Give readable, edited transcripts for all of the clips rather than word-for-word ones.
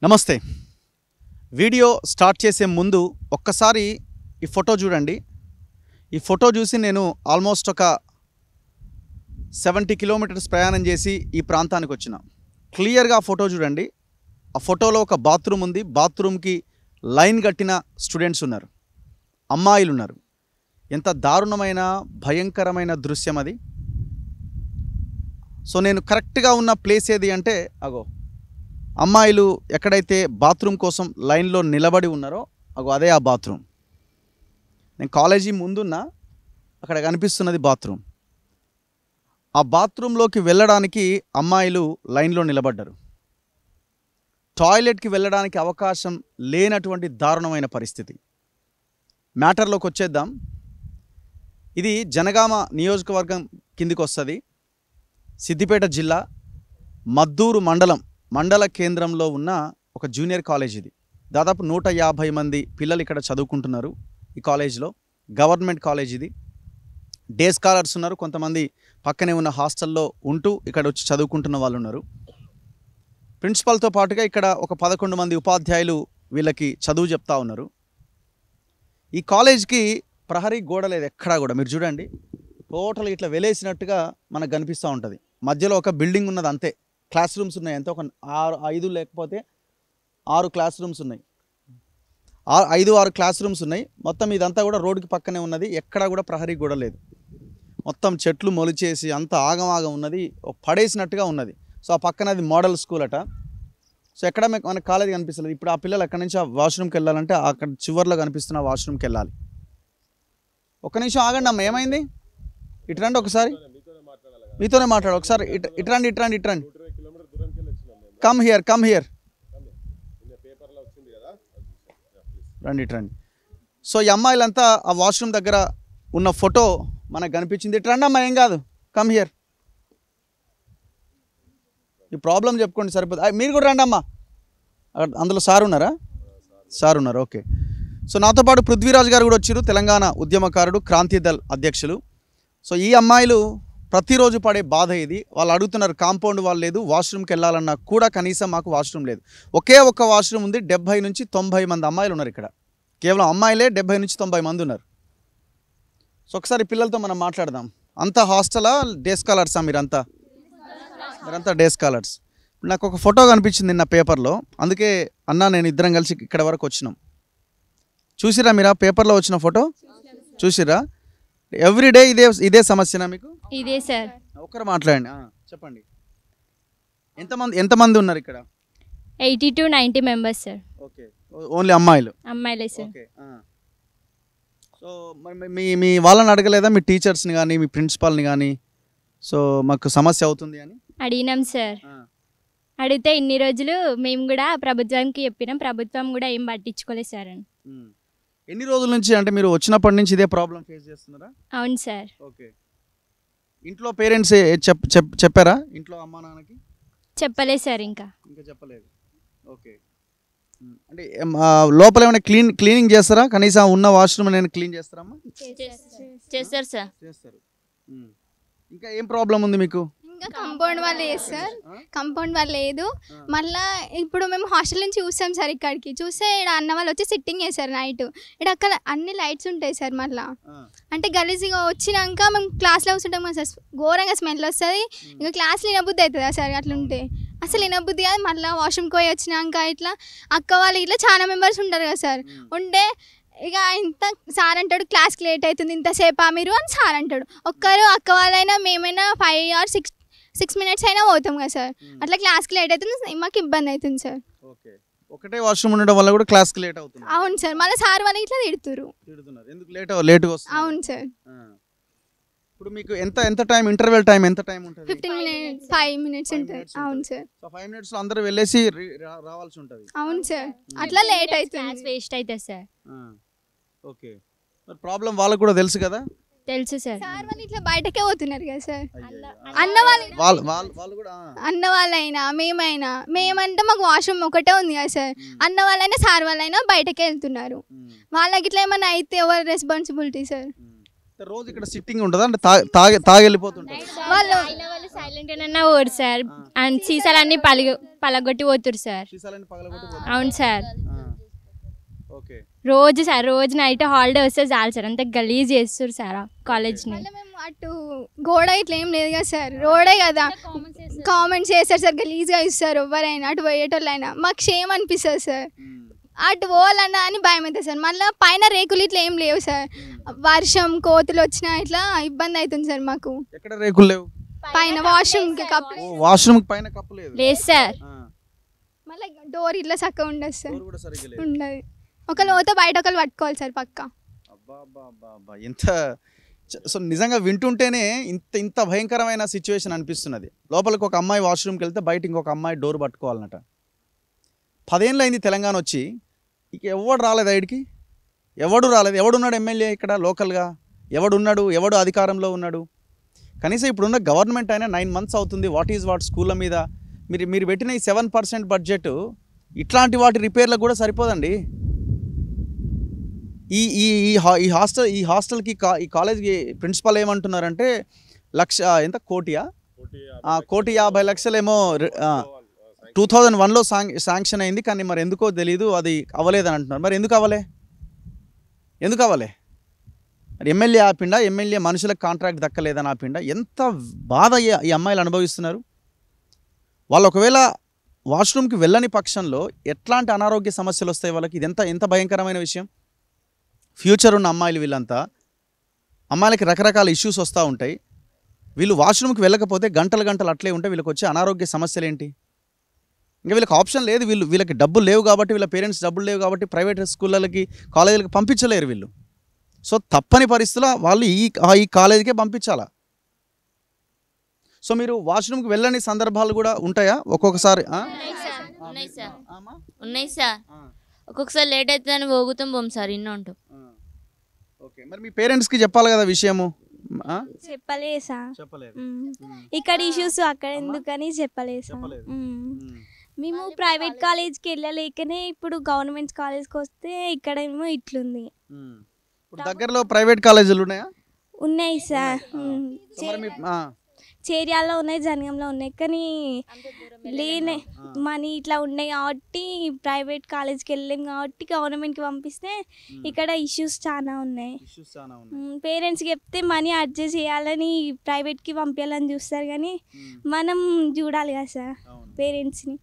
నమస్తే. Video start చేసే ముందు ఒక్కసారి ఈ ఫోటో చూడండి. ఈ ఫోటో చూసి నేను ఆల్మోస్ట్ ఒక 70 కిలోమీటర్స్ ప్రయాణం చేసి ఈ ప్రాంతానికి వచ్చిన. క్లియర్గా ఆ ఫోటో చూడండి. ఆ ఫోటోలో ఒక బాత్రూమ్ ఉంది. బాత్రూమ్కి లైన్ కట్టిన స్టూడెంట్స్ ఉన్నారు, అమ్మాయిలు ఉన్నారు. ఎంత దారుణమైన భయంకరమైన దృశ్యం అది. సో నేను కరెక్ట్గా ఉన్న ప్లేస్ ఏది అంటే అగో అమ్మాయిలు ఎక్కడైతే బాత్రూమ్ కోసం లైన్లో నిలబడి ఉన్నారో అగో అదే ఆ బాత్రూమ్. నేను కాలేజీ ముందున్నా, అక్కడ కనిపిస్తున్నది బాత్రూమ్. ఆ బాత్రూంలోకి వెళ్ళడానికి అమ్మాయిలు లైన్లో నిలబడ్డారు. టాయిలెట్కి వెళ్ళడానికి అవకాశం లేనటువంటి దారుణమైన పరిస్థితి. మ్యాటర్లోకి వచ్చేద్దాం. ఇది జనగామ నియోజకవర్గం కిందికి వస్తుంది. సిద్దిపేట జిల్లా మద్దూరు మండల కేంద్రంలో ఉన్న ఒక జూనియర్ కాలేజ్ ఇది. దాదాపు 150 మంది పిల్లలు ఇక్కడ చదువుకుంటున్నారు. ఈ కాలేజ్లో గవర్నమెంట్ కాలేజ్ ఇది. డే స్కాలర్స్ ఉన్నారు, కొంతమంది పక్కనే ఉన్న హాస్టల్లో ఉంటూ ఇక్కడ వచ్చి చదువుకుంటున్న వాళ్ళు ఉన్నారు. ప్రిన్సిపల్తో పాటుగా ఇక్కడ ఒక 11 మంది ఉపాధ్యాయులు వీళ్ళకి చదువు చెప్తా ఉన్నారు. ఈ కాలేజ్కి ప్రహరీ గోడ లేదు ఎక్కడా కూడా. మీరు చూడండి, టోటల్ ఇట్లా వెలేసినట్టుగా మనకు కనిపిస్తూ ఉంటుంది. మధ్యలో ఒక బిల్డింగ్ ఉన్నది అంతే. క్లాస్ రూమ్స్ ఉన్నాయి, ఎంత ఒక 5 లేకపోతే 6 క్లాస్ రూమ్స్ ఉన్నాయి. 5-6 క్లాస్ రూమ్స్ ఉన్నాయి. మొత్తం ఇదంతా కూడా రోడ్డుకి పక్కనే ఉన్నది. ఎక్కడా కూడా ప్రహరీ గోడ లేదు. మొత్తం చెట్లు మొలిచేసి అంత ఆగమాగం ఉన్నది, పడేసినట్టుగా ఉన్నది. సో ఆ పక్కన అది మోడల్ స్కూల్ అట. సో ఎక్కడ మనకు కాలేజ్ కనిపిస్తలేదు. ఇప్పుడు ఆ పిల్లలు అక్కడి నుంచి ఆ వాష్రూమ్కి వెళ్ళాలంటే అక్కడ చివర్లో కనిపిస్తున్న వాష్రూమ్కి వెళ్ళాలి. ఒక్క నిమిషం ఆగండి అమ్మ, ఏమైంది? ఇటు రండి ఒకసారి, మీతోనే మాట్లాడు ఒకసారి. ఇట్రండి. కమ్ హియర్ రండి. సో ఈ అమ్మాయిలంతా ఆ వాష్రూమ్ దగ్గర ఉన్న ఫోటో మనకు కనిపించింది. ఇట్రండి అమ్మా, ఏం కాదు, కమ్ హియర్. ఈ ప్రాబ్లం చెప్పుకోండి సరిపోతుంది. మీరు కూడా రండి అమ్మా. అందులో సార్ ఉన్నారా? సార్ ఉన్నారు, ఓకే. సో నాతో పాటు పృథ్వీరాజ్ గారు కూడా వచ్చారు, తెలంగాణ ఉద్యమకారుడు, క్రాంతి దళ్ అధ్యక్షులు. సో ఈ అమ్మాయిలు ప్రతిరోజు పడే బాధ ఇది. వాళ్ళు అడుగుతున్నారు, కాంపౌండ్ వాళ్ళు లేదు, వాష్రూమ్కి వెళ్ళాలన్నా కూడా కనీసం మాకు వాష్రూమ్ లేదు. ఒకే ఒక్క వాష్రూమ్ ఉంది. 70 నుంచి 90 మంది అమ్మాయిలు ఉన్నారు ఇక్కడ. కేవలం అమ్మాయిలే 70 నుంచి 90 మంది ఉన్నారు. సో ఒకసారి పిల్లలతో మనం మాట్లాడదాం. అంతా హాస్టలా, డే స్కాలర్సా? మీరంతా డే స్కాలర్స్. నాకు ఒక ఫోటో కనిపించింది నిన్న పేపర్లో, అందుకే అన్నా నేను ఇద్దరం కలిసి ఇక్కడ వరకు వచ్చినాం. చూసిరా మీరు ఆ పేపర్లో వచ్చిన ఫోటో? చూసిరా? ఎవ్రీడే ఇదే సమస్యనా మీకు? ఇదే సార్. ఒకరు మాట్లాడండి, చెప్పండి. ఎంతమంది ఉన్నారు ఇక్కడ? 80 to 90 members sir. Okay, only అమ్మాయిలే సార్. ఓకే. సో మీ వాళ్ళని అడగలేదా, మీ టీచర్స్ని కానీ మీ ప్రిన్సిపాల్ని కానీ? సో మాకు సమస్య అవుతుంది అని అడిగినాం సార్. అడిగితే ఇన్ని రోజులు మేము కూడా ప్రభుత్వానికి చెప్పినాం, ప్రభుత్వం కూడా ఏం పట్టించుకోలేదు సార్ అని. ఎన్ని రోజుల నుంచి, అంటే మీరు వచ్చినప్పటి నుంచి ఇదే ప్రాబ్లం ఫేస్ చేస్తున్నారా? అవును సార్. ఓకే. ఇంట్లో పేరెంట్స్ చెప్పారా? ఇంట్లో అమ్మా నాన్నకి చెప్పలేదు సార్. ఇంకా చెప్పలేదు. ఓకే. అంటే లోపల ఏమైనా క్లీనింగ్ చేస్తారా? కనీసం ఉన్న వాష్రూమ్ నేను క్లీన్ చేస్తారమ్మా? చేస్తారు సార్. చేస్తారు. ఇంకా ఏం ప్రాబ్లం ఉంది మీకు? ఇంకా కాంపౌండ్ వాళ్ళు లేదు సార్. కాంపౌండ్ వాళ్ళు లేదు. మళ్ళీ ఇప్పుడు మేము హాస్టల్ నుంచి చూసాం సార్. ఇక్కడికి చూస్తే ఇక్కడ అన్న వాళ్ళు వచ్చి సిట్టింగ్ చేశారు నైట్. ఇక్కడ అక్కడ అన్ని లైట్స్ ఉంటాయి సార్. మళ్ళీ అంటే గలీజ్గా వచ్చినాక మేము క్లాస్లో కూర్చుంటాం కదా సార్, ఘోరంగా స్మెల్ వస్తుంది. ఇంకా క్లాస్లో వినబుద్ధి అవుతుందా సార్? అట్లుంటే అసలు వినబుద్ధి కాదు. మళ్ళీ వాష్రూమ్కి పోయి వచ్చినాక ఇట్లా అక్క వాళ్ళు ఇట్లా చాలా మెంబర్స్ ఉంటారు కదా సార్. ఉంటే ఇక ఇంత సార్ అంటాడు, క్లాస్కి లేట్ అవుతుంది, ఇంతసేపా మీరు అని సార్ అంటాడు. ఒక్కరు అక్క వాళ్ళైనా మేమైనా 5 or 6 minutes అయినా పోతాం కదా సార్. అట్లా క్లాస్కి లేట్ అవుతుంది, మాకు ఇబ్బంది అవుతుంది సార్. ఓకే. ఒకటే వాష్రూమ్ ఉండడం వల్ల కూడా క్లాస్కి లేట్ అవుతుంది. అవును సార్. మళ్ళీ సార్ వాళ్ళు ఇట్లా తిడుతున్నారు. ఎందుకు లేట్గా వస్తుంది? అవును సార్. ఇప్పుడు మీకు ఎంత టైం, ఇంటర్వెల్ టైం ఎంత టైం ఉంటుంది? 15 minutes 5 minutes ఉంటుంది. అవును సార్. సో 5 minutes లో అందరూ వెళ్ళేసి రావాల్సి ఉంటుంది. అవును సార్. అట్లా లేట్ అవుతుంది, వేస్ట్ అవుతుంది సార్. ఓకే. ప్రాబ్లం వాళ్ళకు కూడా తెలుసు కదా? తెలుసు సార్. సార్ వాళ్ళు ఇట్లా బయటకే పోతున్నారు కదా సార్. అన్న వాళ్ళైనా మేమంటే మాకు వాష్రూమ్ ఒకటే ఉంది కదా సార్. అన్న వాళ్ళైనా సార్ వాళ్ళైనా బయటకే వెళ్తున్నారు. వాళ్ళకి ఇట్లా ఏమైనా అయితే ఎవరు రెస్పాన్సిబిలిటీ సార్? రోజు ఇక్కడ సిట్టింగ్ ఉంటుందా? అంటే తాగి వెళ్ళిపోతుంటారు వాళ్ళు. సైలెంట్ అయినా ఓడు సార్ అండ్ సీసాలన్నీ పలగొట్టి పోతురు సార్. సీసాలని పగలగొట్టి అవును సార్. ఓకే. రోజు సార్ రోజు నైట్ హాలిడే వస్తే చాలు సార్ అంత గలీజ్ చేస్తారు సార్ కాలేజ్ని. మళ్ళీ మేము అటు గోడ ఇట్లా ఏం లేదు కదా సార్, రోడే కదా, కామెంట్స్ చేస్తారు సార్, గలీజ్గా ఇస్తారు ఎవరైనా అటు పోయేటోళ్ళైనా. మాకు షేమ్ అనిపిస్తుంది సార్, అటు పోవాలన్నా అని భయం అవుతుంది సార్. మళ్ళీ పైన రేకులు ఇట్లా ఏం లేవు సార్, వర్షం కోతులు వచ్చినా ఇట్లా ఇబ్బంది అవుతుంది సార్ మాకు. ఎక్కడ రేకులు లేవు? పైన వాష్రూమ్ కప్పు వాష్రూమ్ పైన కప్పు లేదు. లేదు సార్. మళ్ళీ డోర్ ఇట్లా చక్కగా ఉండదు సార్, డోర్ కూడా సరిగ్గా లేదు. ఉండదు. ఒకళ్ళు పోతే బయట ఒకళ్ళు పట్టుకోవాలి సార్ పక్కా. అబ్బా ఎంత సో నిజంగా వింటుంటేనే ఇంత ఇంత భయంకరమైన సిచ్యువేషన్ అనిపిస్తున్నది. లోపలికి ఒక అమ్మాయి వాష్రూమ్కి వెళ్తే బయట ఇంకొక అమ్మాయి డోర్ పట్టుకోవాలన్నట. 10 ఏళ్ళు అయింది తెలంగాణ వచ్చి, ఇక ఎవడు రాలేదు ఐడికి, ఎవడు రాలేదు. ఎవడున్నాడు ఎమ్మెల్యే ఇక్కడ లోకల్గా? ఎవడున్నాడు? ఎవడు అధికారంలో ఉన్నాడు? కనీసం ఇప్పుడున్న గవర్నమెంట్ అయినా 9 months అవుతుంది. వాట్ స్కూళ్ళ మీద మీరు పెట్టిన ఈ 7% బడ్జెట్ ఇట్లాంటి వాటి రిపేర్లకు కూడా సరిపోదండి. ఈ హాస్టల్కి ఈ కాలేజ్కి ప్రిన్సిపల్ ఏమంటున్నారంటే ఎంత కోటియా 1,50,00,000 ఏమో 2001లో శాంక్షన్ అయింది, కానీ మరి ఎందుకో తెలీదు అది అవ్వలేదని అంటున్నారు. మరి ఎందుకు అవ్వలే? మరి ఎమ్మెల్యే ఆపిండా? ఎమ్మెల్యే మనుషులకు కాంట్రాక్ట్ దక్కలేదని ఆపిండా? ఎంత బాధ ఈ అమ్మాయిలు అనుభవిస్తున్నారు. వాళ్ళు ఒకవేళ వాష్రూమ్కి వెళ్ళని పక్షంలో ఎట్లాంటి అనారోగ్య సమస్యలు వస్తాయి వాళ్ళకి. ఇది ఎంత భయంకరమైన విషయం. ఫ్యూచర్ ఉన్న అమ్మాయిలు వీళ్ళంతా, అమ్మాయిలకి రకరకాల ఇష్యూస్ వస్తూ ఉంటాయి. వీళ్ళు వాష్రూమ్కి వెళ్ళకపోతే గంటలు అట్లే ఉంటే వీళ్ళకి వచ్చే అనారోగ్య సమస్యలు ఏంటి? ఇంకా వీళ్ళకి ఆప్షన్ లేదు. వీళ్ళకి డబ్బులు లేవు కాబట్టి, వీళ్ళ పేరెంట్స్ డబ్బులు లేవు కాబట్టి ప్రైవేట్ స్కూళ్ళకి కాలేజీలకి పంపించలేరు వీళ్ళు. సో తప్పని పరిస్థితుల్లో వాళ్ళు ఈ కాలేజీకే పంపించాలా. సో మీరు వాష్రూమ్కి వెళ్ళని సందర్భాలు కూడా ఉంటాయా ఒక్కొక్కసారి? ఉన్నాయి సార్. ఒక్కొక్కసారి లేట్ అవుతుందని పోగుతాం సార్, ఇన్నో ఉంటాం. ఓకే, మరి మీ పేరెంట్స్కి చెప్పాలి కదా విషయము. చెప్పలేసా, ఇక్కడ ఇష్యూస్ అక్కడ ఎందుకని చెప్పలేసా. మేము ప్రైవేట్ కాలేజ్కి వెళ్ళలేకనే ఇప్పుడు గవర్నమెంట్ కాలేజ్కి వస్తే ఇక్కడ ఏమో ఇట్లుంది. ఇప్పుడు దగ్గరలో ప్రైవేట్ కాలేజీలు ఉన్నాయా? ఉన్నాయి సార్, చేర్యాల్లో ఉన్నాయి, జనగంలో ఉన్నాయి, కానీ లేనే మనీ ఇట్లా ఉన్నాయి కాబట్టి ప్రైవేట్ కాలేజ్కి వెళ్ళలేం కాబట్టి గవర్నమెంట్కి పంపిస్తే ఇక్కడ ఇష్యూస్ చాలా ఉన్నాయి. పేరెంట్స్కి చెప్తే మనీ అడ్జస్ట్ చేయాలని ప్రైవేట్కి పంపించాలని చూస్తారు, కానీ మనం చూడాలి కదా సార్ పేరెంట్స్ని.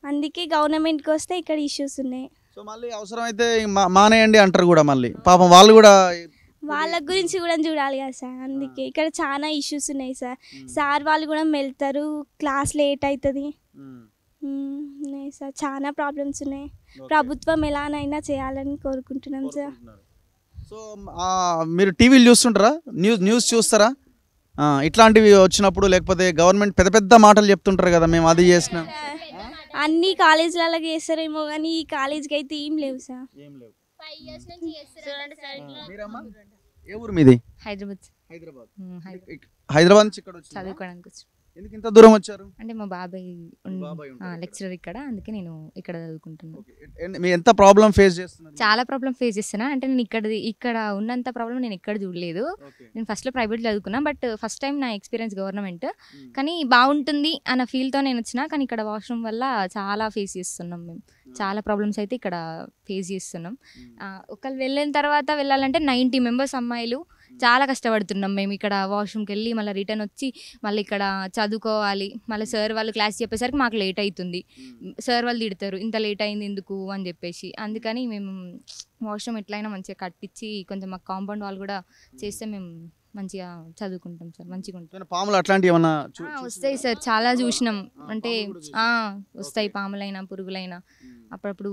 అందుకే గవర్నమెంట్కి వస్తే ఇక్కడ ఇష్యూస్ ఉన్నాయి. సో మళ్ళీ అవసరమైతే మానేయండి అంటారు కూడా. మళ్ళీ పాపం వాళ్ళు కూడా వాళ్ళ గురించి కూడా చూడాలి కదా సార్. అందుకే ఇక్కడ చాలా ఇష్యూస్ ఉన్నాయి సార్. సార్ వాళ్ళు కూడా వెళ్తారు, క్లాస్ లేట్ అవుతుంది. ఉన్నాయి సార్, చాలా ప్రాబ్లమ్స్ ఉన్నాయి. ప్రభుత్వం ఎలానైనా చేయాలని కోరుకుంటున్నాం సార్. సో మీరు టీవీలు చూస్తుంటారా? న్యూస్ చూస్తారా? ఇట్లాంటివి వచ్చినప్పుడు, లేకపోతే గవర్నమెంట్ పెద్ద మాటలు చెప్తుంటారు కదా, మేము అది చేసినాం. అన్ని కాలేజీలలో చేస్తారేమో కానీ ఈ కాలేజ్కి అయితే ఏం లేవు సార్. ఏ ఊరు మీది? హైదరాబాద్ నుంచి ఇక్కడ చదువుకోవడానికి వచ్చి. ఎందుకు ఇంత దూరం వచ్చారు? అంటే మా బాబాయ్ లెక్చరర్ ఇక్కడ, అందుకే నేను ఇక్కడ చదువుకుంటున్నాను. మీరు ఎంత ప్రాబ్లం ఫేస్ చేస్తున్నారు? చాలా ప్రాబ్లం ఫేస్ చేస్తున్నా. అంటే నేను ఇక్కడ ఉన్నంత ప్రాబ్లం నేను ఎక్కడ చూడలేదు. నేను ఫస్ట్లో ప్రైవేట్ చదువుకున్నా, బట్ ఫస్ట్ టైం నా ఎక్స్పీరియన్స్ గవర్నమెంట్. కానీ బాగుంటుంది అన్న ఫీల్తో నేను వచ్చినా, కానీ ఇక్కడ వాష్రూమ్ వల్ల చాలా ఫేస్ చేస్తున్నాం మేము. చాలా ప్రాబ్లమ్స్ అయితే ఇక్కడ ఫేస్ చేస్తున్నాం. ఒకళ్ళు వెళ్ళిన తర్వాత వెళ్ళాలంటే 90 members అమ్మాయిలు చాలా కష్టపడుతున్నాం మేము. ఇక్కడ వాష్రూమ్కి వెళ్ళి మళ్ళీ రిటర్న్ వచ్చి మళ్ళీ ఇక్కడ చదువుకోవాలి. మళ్ళీ సార్ వాళ్ళు క్లాస్ చెప్పేసరికి మాకు లేట్ అవుతుంది. సార్ వాళ్ళు తిడతారు, ఇంత లేట్ అయింది ఎందుకు అని చెప్పేసి. అందుకని మేము వాష్రూమ్ ఎట్లయినా మంచిగా కట్టించి కొంచెం మాకు కాంపౌండ్ వాళ్ళు కూడా చేస్తే మేము మంచిగా చదువుకుంటాం సార్. మంచిగా ఉంటుంది. పాములు అట్లాంటివి ఏమన్నా వస్తాయి సార్, చాలా చూసినాం. అంటే వస్తాయి, పాములైనా పురుగులైనా. అప్పుడప్పుడు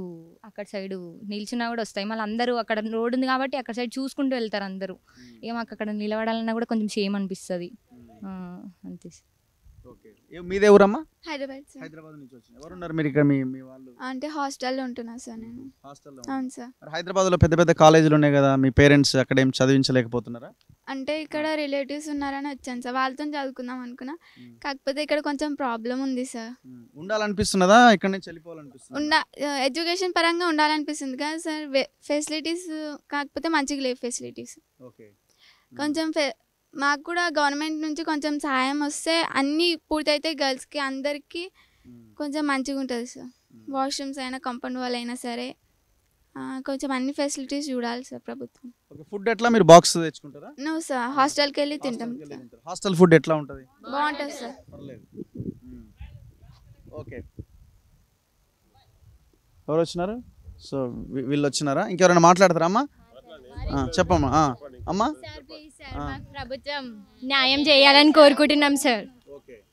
అక్కడ సైడు నిల్చున్నా కూడా వస్తాయి. మళ్ళీ అందరూ అక్కడ రోడ్ ఉంది కాబట్టి అక్కడ సైడ్ చూసుకుంటూ వెళ్తారు అందరూ. ఇక మాకు అక్కడ నిలబడాలన్నా కూడా కొంచెం షేమ్ అనిపిస్తుంది అంతే. మీదే ఊరమ్మా? హైదరాబాద్ నుంచి వచ్చిన ఎవరు ఉన్నారు మీరు ఇక్కడ? మీ వాళ్ళు అంటే హాస్టల్లో ఉంటున్నా సార్ నేను. హాస్టల్లో? అవును సార్. హైదరాబాద్లో పెద్ద కాలేజీలు ఉన్నాయి కదా, మీ పేరెంట్స్ అక్కడ ఏం చదివించలేకపోతున్నారా? అంటే ఇక్కడ రిలేటివ్స్ ఉన్నారని వచ్చాను సార్, వాళ్ళతో చదువుకుందాం అనుకున్నా. కాకపోతే ఇక్కడ కొంచెం ప్రాబ్లం ఉంది సార్. ఉండాలనిపిస్తున్నదా? ఇక్కడ నుంచి వెళ్ళిపోవాలనిపిస్తుందా? ఎడ్యుకేషన్ పరంగా ఉండాలనిపిస్తుంది కదా సార్, ఫెసిలిటీస్ కాకపోతే మంచిగా లేవు ఫెసిలిటీస్. కొంచెం మాకు కూడా గవర్నమెంట్ నుంచి కొంచెం సహాయం వస్తే అన్నీ పూర్తయితే గర్ల్స్కి అందరికీ కొంచెం మంచిగా ఉంటుంది సార్. వాష్రూమ్స్ అయినా కాంపౌండ్ వాల్ అయినా సరే కొంచెం అన్ని ఫెసిలిటీస్ చూడాలి సార్ ప్రభుత్వం. ఓకే, ఫుడ్ ఎట్లా మీరు బాక్స్ తెచ్చుకుంటారా? నువ్వు సార్ హాస్టల్కి వెళ్ళి తింటాం సార్. హాస్టల్ ఫుడ్ ఎట్లా ఉంటుంది? బాగుంటుంది సార్. పర్లేదు. ఓకే, ఎవరు వచ్చినారు? సో వీళ్ళు వచ్చినారా? ఇంకెవరైనా మాట్లాడతారా అమ్మా? చెప్పమ్మా. అమ్మా, మాకు ప్రభుత్వం న్యాయం చేయాలని కోరుకుంటున్నాం సార్.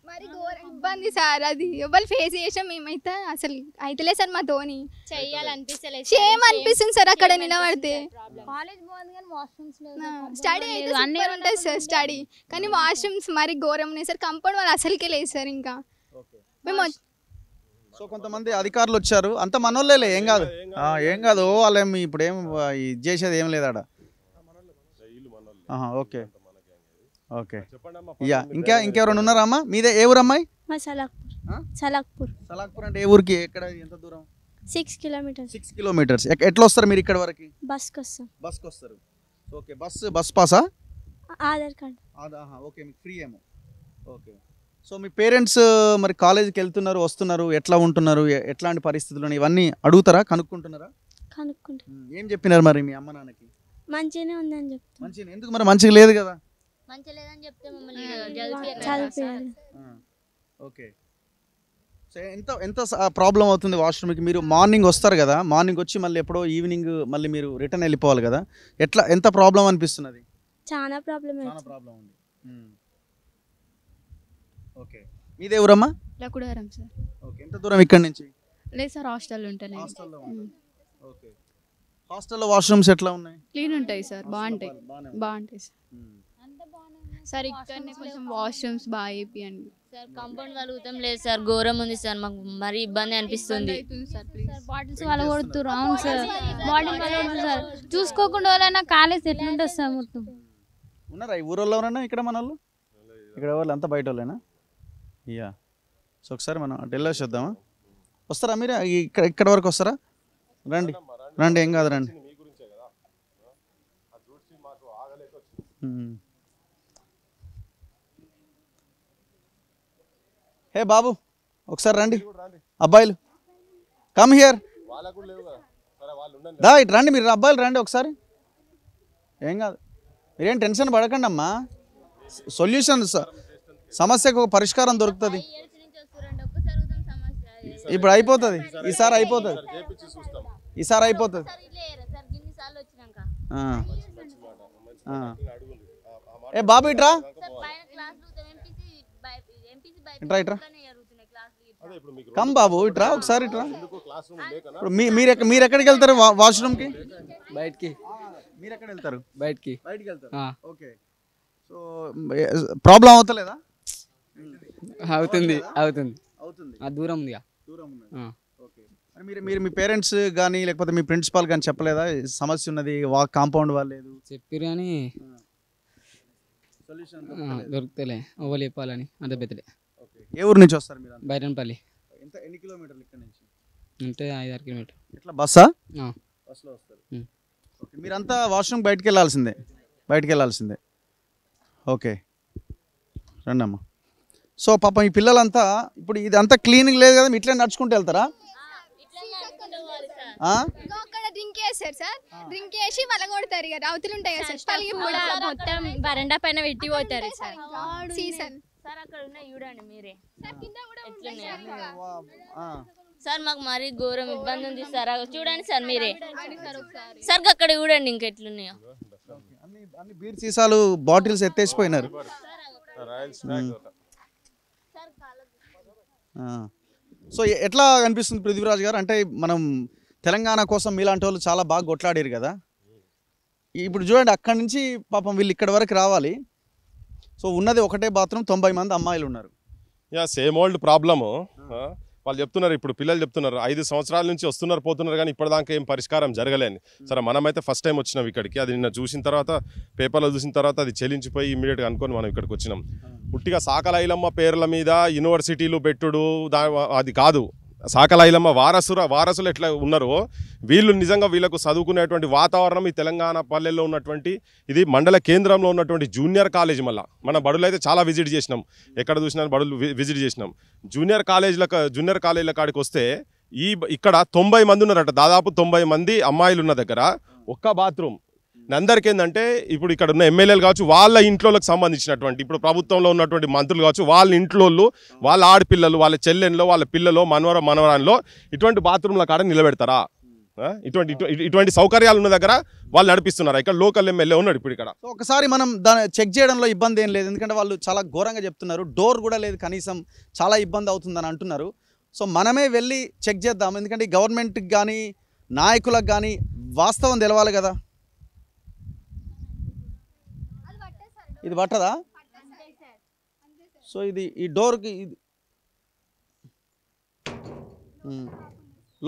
మరి ఘోర ఇబ్బంది సార్, అది ఎవరు ఫేస్ చేసాం మేమైతే అసలు అయితలే సార్ మాతోని. చెయ్యాలనిపిస్తలేదు, షేమ్ అనిపిస్తుంది సార్ అక్కడ నిలబడితే. కాలేజ్ బాగుంది కానీ వాష్రూమ్స్ స్టడీ అయితే సూపర్ ఉంటుంది సార్ స్టడీ, కానీ వాష్రూమ్స్ మరి ఘోరం ఉన్నాయి సార్. కంపౌండ్ వాళ్ళు అసలుకే లేదు సార్. ఇంకా మేము సో కొంతమంది అధికారులు వచ్చారు, అంత మనోళ్ళేలే, ఏం కాదు ఏం కాదు. వాళ్ళేం ఇప్పుడు ఏం ఇది చేసేది ఏం లేదు ఆడ. Okay okay, yeah. ఇంకెవరైనా ఉన్నారా అమ్మా? మీదే ఏ ఊరు అమ్మాయి? సలాక్పూర్. సలాక్పూర్ అంటే ఏ ఊరికి? ఎక్కడ, ఎంత దూరం? 6 kilometers. 6 kilometers. ఎట్లా వస్తారు మీరు ఇక్కడ వరకు? బస్కి వస్తాం. బస్కి వస్తారు. ఓకే, బస్ పాసా? ఆధార్ కార్డ్. ఓకే, మీకు ఫ్రీ ఏమో. ఓకే, సో మీ పేరెంట్స్ మరి కాలేజీకి వెళ్తున్నారు వస్తున్నారు, ఎట్లా ఉంటున్నారు, ఎట్లాంటి పరిస్థితులు ఇవన్నీ అడుగుతారా, కనుక్కుంటున్నారా? కనుక్కుంటా. ఏం చెప్పినారు మరి మీ అమ్మ నాన్నకి? మంచిగానే ఉందని చెప్తాను. మంచిగా ఎందుకు మరి మంచిగా లేదు కదా? మంచిగా లేదని చెప్తే మమ్మల్ని చదివిపోయారు. ఓకే, సో ఎంత ప్రాబ్లం అవుతుంది వాష్రూమ్కి? మీరు మార్నింగ్ వస్తారు కదా, మార్నింగ్ వచ్చి మళ్ళీ ఎప్పుడో ఈవినింగ్ మళ్ళీ మీరు రిటర్న్ వెళ్ళిపోవాలి కదా, ఎంత ప్రాబ్లం అనిపిస్తున్నది? చాలా ప్రాబ్లం. చాలా ప్రాబ్లం ఉంది. ఓకే, మీదే ఊరమ్మా? లకుడారం సార్. ఓకే, ఎంత దూరం ఇక్కడ నుంచి? లేదు సార్, హాస్టల్లో ఉంటాను. హాస్టల్లో. ఓకే, హాస్టల్లో వాష్రూమ్స్ ఎట్లా ఉన్నాయి? క్లీన్ ఉంటాయి సార్, బాగుంటాయి బాగుంటాయి సార్. సార్ ఇక్కడనే కొంచెం వాష్రూమ్స్ బాగా వేపియండి సార్. కాంపౌండ్ వాళ్ళు లేదు సార్, ఘోరం ఉంది సార్. మాకు మరీ ఇబ్బంది అనిపిస్తుంది. బాటిల్స్ వాళ్ళు కొడుతున్నారు. అవును సార్, బాటిల్ వాళ్ళు కొడుతున్నారు సార్. చూసుకోకుండా వాళ్ళైనా కాలేజ్ ఎట్లుంటుంది సార్ మొత్తం. ఉన్నారా ఈ ఊరోళ్ళు ఎవరైనా ఇక్కడ? మన వాళ్ళు ఇక్కడ వాళ్ళు అంతా బయట వాళ్ళేనా? యా, సో ఒకసారి మనం ఢిల్లీ చూద్దామా? వస్తారా మీరు? ఇక్కడ వరకు వస్తారా? రండి రండి, ఏం కాదు రండి. హే బాబు, ఒకసారి రండి. అబ్బాయిలు కమ్ హియర్. దా ఇటు రండి, మీరు అబ్బాయిలు రండి ఒకసారి. ఏం కాదు, మీరేం టెన్షన్ పడకండి అమ్మా. సొల్యూషన్, సమస్యకు ఒక పరిష్కారం దొరుకుతుంది. ఇప్పుడు అయిపోతుంది, ఈసారి అయిపోతుంది, ఈసారి అయిపోతుంది. ఏ బాబు ఇట్రా ఇట్రా ఇట్రా, కమ్ బాబు ఇట్రా ఒకసారి ఇట్రా. ఇప్పుడు మీరు ఎక్కడికి వెళ్తారు వాష్రూమ్కి? బయటికి. మీరు ఎక్కడ వెళ్తారు? బయటికి వెళ్తారు. ఓకే, సో ప్రాబ్లం అవుతలేదా? అవుతుంది. దూరం ఉంది. ఓకే, మీరు మీ పేరెంట్స్ కానీ లేకపోతే మీ ప్రిన్సిపాల్ కానీ చెప్పలేదా సమస్య ఉన్నది, కాంపౌండ్ వాళ్ళు లేదు చెప్పారు కానీ దొరుకుతలే, ఓవర్ చెప్పాలని అంత బెత్తలే. ఏ ఊరు నుంచి వస్తారు మీరు? బైరన్పల్లి. ఎన్ని కిలోమీటర్లు ఇక్కడ నుంచి? అంటే 5-6 kilometers. ఎట్లా బస్సా? బస్సులో వస్తారు. ఉం. ఓకే, మీరంతా వాష్రూమ్ బయటికి వెళ్ళాల్సిందే. ఓకే, రండి అమ్మా. సో పాపం ఈ పిల్లలంతా ఇప్పుడు ఇది అంతా క్లీనింగ్ లేదు కదా, ఇట్లా నడుచుకుంటూ వెళ్తారా? అక్కడ డ్రింక్ చేస్తారు సార్, డ్రింక్ చేసి మళ్ళీ కొడతారు. ఇక రౌతులు ఉంటాయి కదా సార్, పలిగి కూడా మొత్తం వరండా పైన పెట్టి పోతారు సార్. సీజన్ సార్ అక్కడ ఉన్నాయి చూడండి మీరే సార్. మాకు మరీ ఘోరం ఇబ్బంది ఉంది సార్. చూడండి సార్ మీరే సార్, అక్కడ చూడండి ఇంకెట్లున్నాయో. అన్ని బీర్ సీసాలు బాటిల్స్ ఎత్తేసిపోయినారు. సో ఎట్లా అనిపిస్తుంది పృథ్వీరాజ్ గారు? అంటే మనం తెలంగాణ కోసం మీలాంటి వాళ్ళు చాలా బాగా కొట్లాడారు కదా, ఇప్పుడు చూడండి అక్కడి నుంచి పాపం వీళ్ళు ఇక్కడ వరకు రావాలి. సో ఉన్నది ఒకటే బాత్రూమ్, 90 మంది అమ్మాయిలు ఉన్నారు. Yeah, same old problem. వాళ్ళు చెప్తున్నారు, ఇప్పుడు పిల్లలు చెప్తున్నారు 5 సంవత్సరాల నుంచి వస్తున్నారు పోతున్నారు కానీ ఇప్పటిదాకా ఏం పరిష్కారం జరగలేని. సరే మనమైతే ఫస్ట్ టైం వచ్చినాం ఇక్కడికి, అది నిన్న చూసిన తర్వాత పేపర్లో చూసిన తర్వాత అది చెల్లించిపోయి ఇమ్మీడియట్గా అనుకొని మనం ఇక్కడికి వచ్చినాం. పుట్టిగా సాకలైలమ్మ పేర్ల మీద యూనివర్సిటీలు పెట్టుడు అది కాదు. సాకల ఐలమ్మ వారసులు ఎట్లా ఉన్నారో వీళ్ళు నిజంగా వీళ్ళకు చదువుకునేటువంటి వాతావరణం ఈ తెలంగాణ పల్లెల్లో ఉన్నటువంటి ఇది మండల కేంద్రంలో ఉన్నటువంటి జూనియర్ కాలేజ్. మళ్ళీ మన బడులు అయితే చాలా విజిట్ చేసినాం, ఎక్కడ చూసినా బడులు విజిట్ చేసినాం. జూనియర్ కాలేజీల కాడికి వస్తే ఇక్కడ 90 మంది ఉన్నారట, దాదాపు 90 మంది అమ్మాయిలు ఉన్న దగ్గర ఒక్క బాత్రూమ్. అందరికీ ఏంటంటే ఇప్పుడు ఇక్కడ ఉన్న ఎమ్మెల్యేలు కావచ్చు, వాళ్ళ ఇంట్లోకి సంబంధించినటువంటి ఇప్పుడు ప్రభుత్వంలో ఉన్నటువంటి మంత్రులు కావచ్చు, వాళ్ళ ఇంట్లోళ్ళు, వాళ్ళ ఆడపిల్లలు, వాళ్ళ చెల్లెన్లో, వాళ్ళ పిల్లలు, మనవరాన్లో ఇటువంటి బాత్రూమ్ల కాడ నిలబెడతారా? ఇటువంటి సౌకర్యాలు ఉన్న దగ్గర వాళ్ళు నడిపిస్తున్నారా? ఇక్కడ లోకల్ ఎమ్మెల్యే ఉన్నాడు ఇప్పుడు ఇక్కడ. సో ఒకసారి మనం దాన్ని చెక్ చేయడంలో ఇబ్బంది ఏం లేదు, ఎందుకంటే వాళ్ళు చాలా ఘోరంగా చెప్తున్నారు. డోర్ కూడా లేదు కనీసం, చాలా ఇబ్బంది అవుతుందని అంటున్నారు. సో మనమే వెళ్ళి చెక్ చేద్దాం, ఎందుకంటే గవర్నమెంట్కి కానీ నాయకులకు కానీ వాస్తవం తెలవాలి కదా. ఇది పట్టదా? సో ఇది ఈ డోర్కి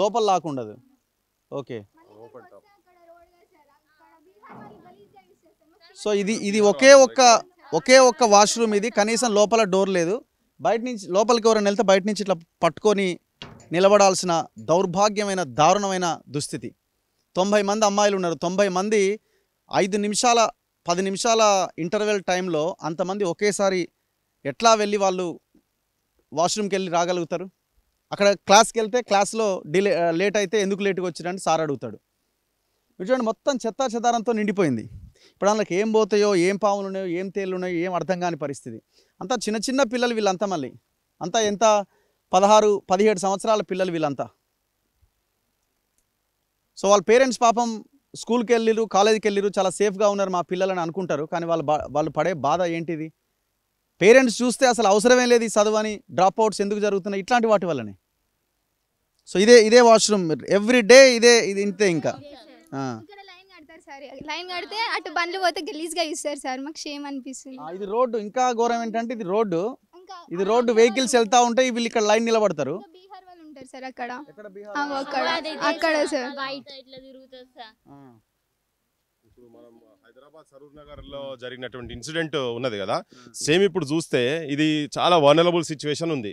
లోపల లాకుండదు. ఓకే, సో ఇది ఒకే ఒక్క వాష్రూమ్. ఇది కనీసం లోపల డోర్ లేదు. బయట నుంచి లోపలికి ఎవరైనా వెళ్తే బయట నుంచి ఇట్లా పట్టుకొని నిలబడాల్సిన దౌర్భాగ్యమైన దారుణమైన దుస్థితి. 90 మంది అమ్మాయిలు ఉన్నారు. 90 మంది 5 నిమిషాల 10 నిమిషాల ఇంటర్వెల్ టైంలో అంతమంది ఒకేసారి ఎట్లా వెళ్ళి వాళ్ళు వాష్రూమ్కి వెళ్ళి రాగలుగుతారు? అక్కడ క్లాస్కి వెళ్తే క్లాస్లో లేట్ అయితే ఎందుకు లేట్గా వచ్చిరంటే సార్ అడుగుతాడు. చూడండి, మొత్తం చెత్తా చెదారంతో నిండిపోయింది. ఇప్పుడు అందులోకి ఏం పోతాయో, ఏం పాములు ఉన్నాయో, ఏం తేళ్ళు ఉన్నాయో ఏం అర్థం కాని పరిస్థితి. అంతా చిన్న చిన్న పిల్లలు వీళ్ళంతా, మళ్ళీ అంతా ఎంత 16-17 సంవత్సరాల పిల్లలు వీళ్ళంతా. సో వాళ్ళ పేరెంట్స్ పాపం స్కూల్కి వెళ్ళిరు, కాలేజీకి వెళ్ళిరు, చాలా సేఫ్గా ఉన్నారు మా పిల్లలని అనుకుంటారు. కానీ వాళ్ళు పడే బాధ ఏంటిది? పేరెంట్స్ చూస్తే అసలు అవసరమే లేదు ఈ చదువు అని, డ్రాప్ అవుట్స్ ఎందుకు జరుగుతున్నాయి, ఇట్లాంటి వాటి వల్లనే. సో ఇదే వాష్రూమ్ ఎవ్రీ డే ఇది ఇంతే. ఇంకా లైన్ కడితే అటు బండ్లు పోతే గలీజ్గా ఇస్తారు సార్, మాకు షేమ్ అనిపిస్తుంది. ఇది రోడ్డు, ఇంకా ఘోరం ఏంటంటే ఇది రోడ్డు వెహికల్స్ వెళ్తా ఉంటాయి, వీళ్ళు ఇక్కడ లైన్ నిలబడతారు. బీహార్ వాళ్ళు ఉంటారు సార్ అక్కడ సార్. ఇప్పుడు మనం హైదరాబాద్ సరూర్ నగర్ లో జరిగినటువంటి ఇన్సిడెంట్ ఉన్నది కదా, సేమ్ ఇప్పుడు చూస్తే ఇది చాలా వల్నరబుల్ సిచ్యువేషన్ ఉంది.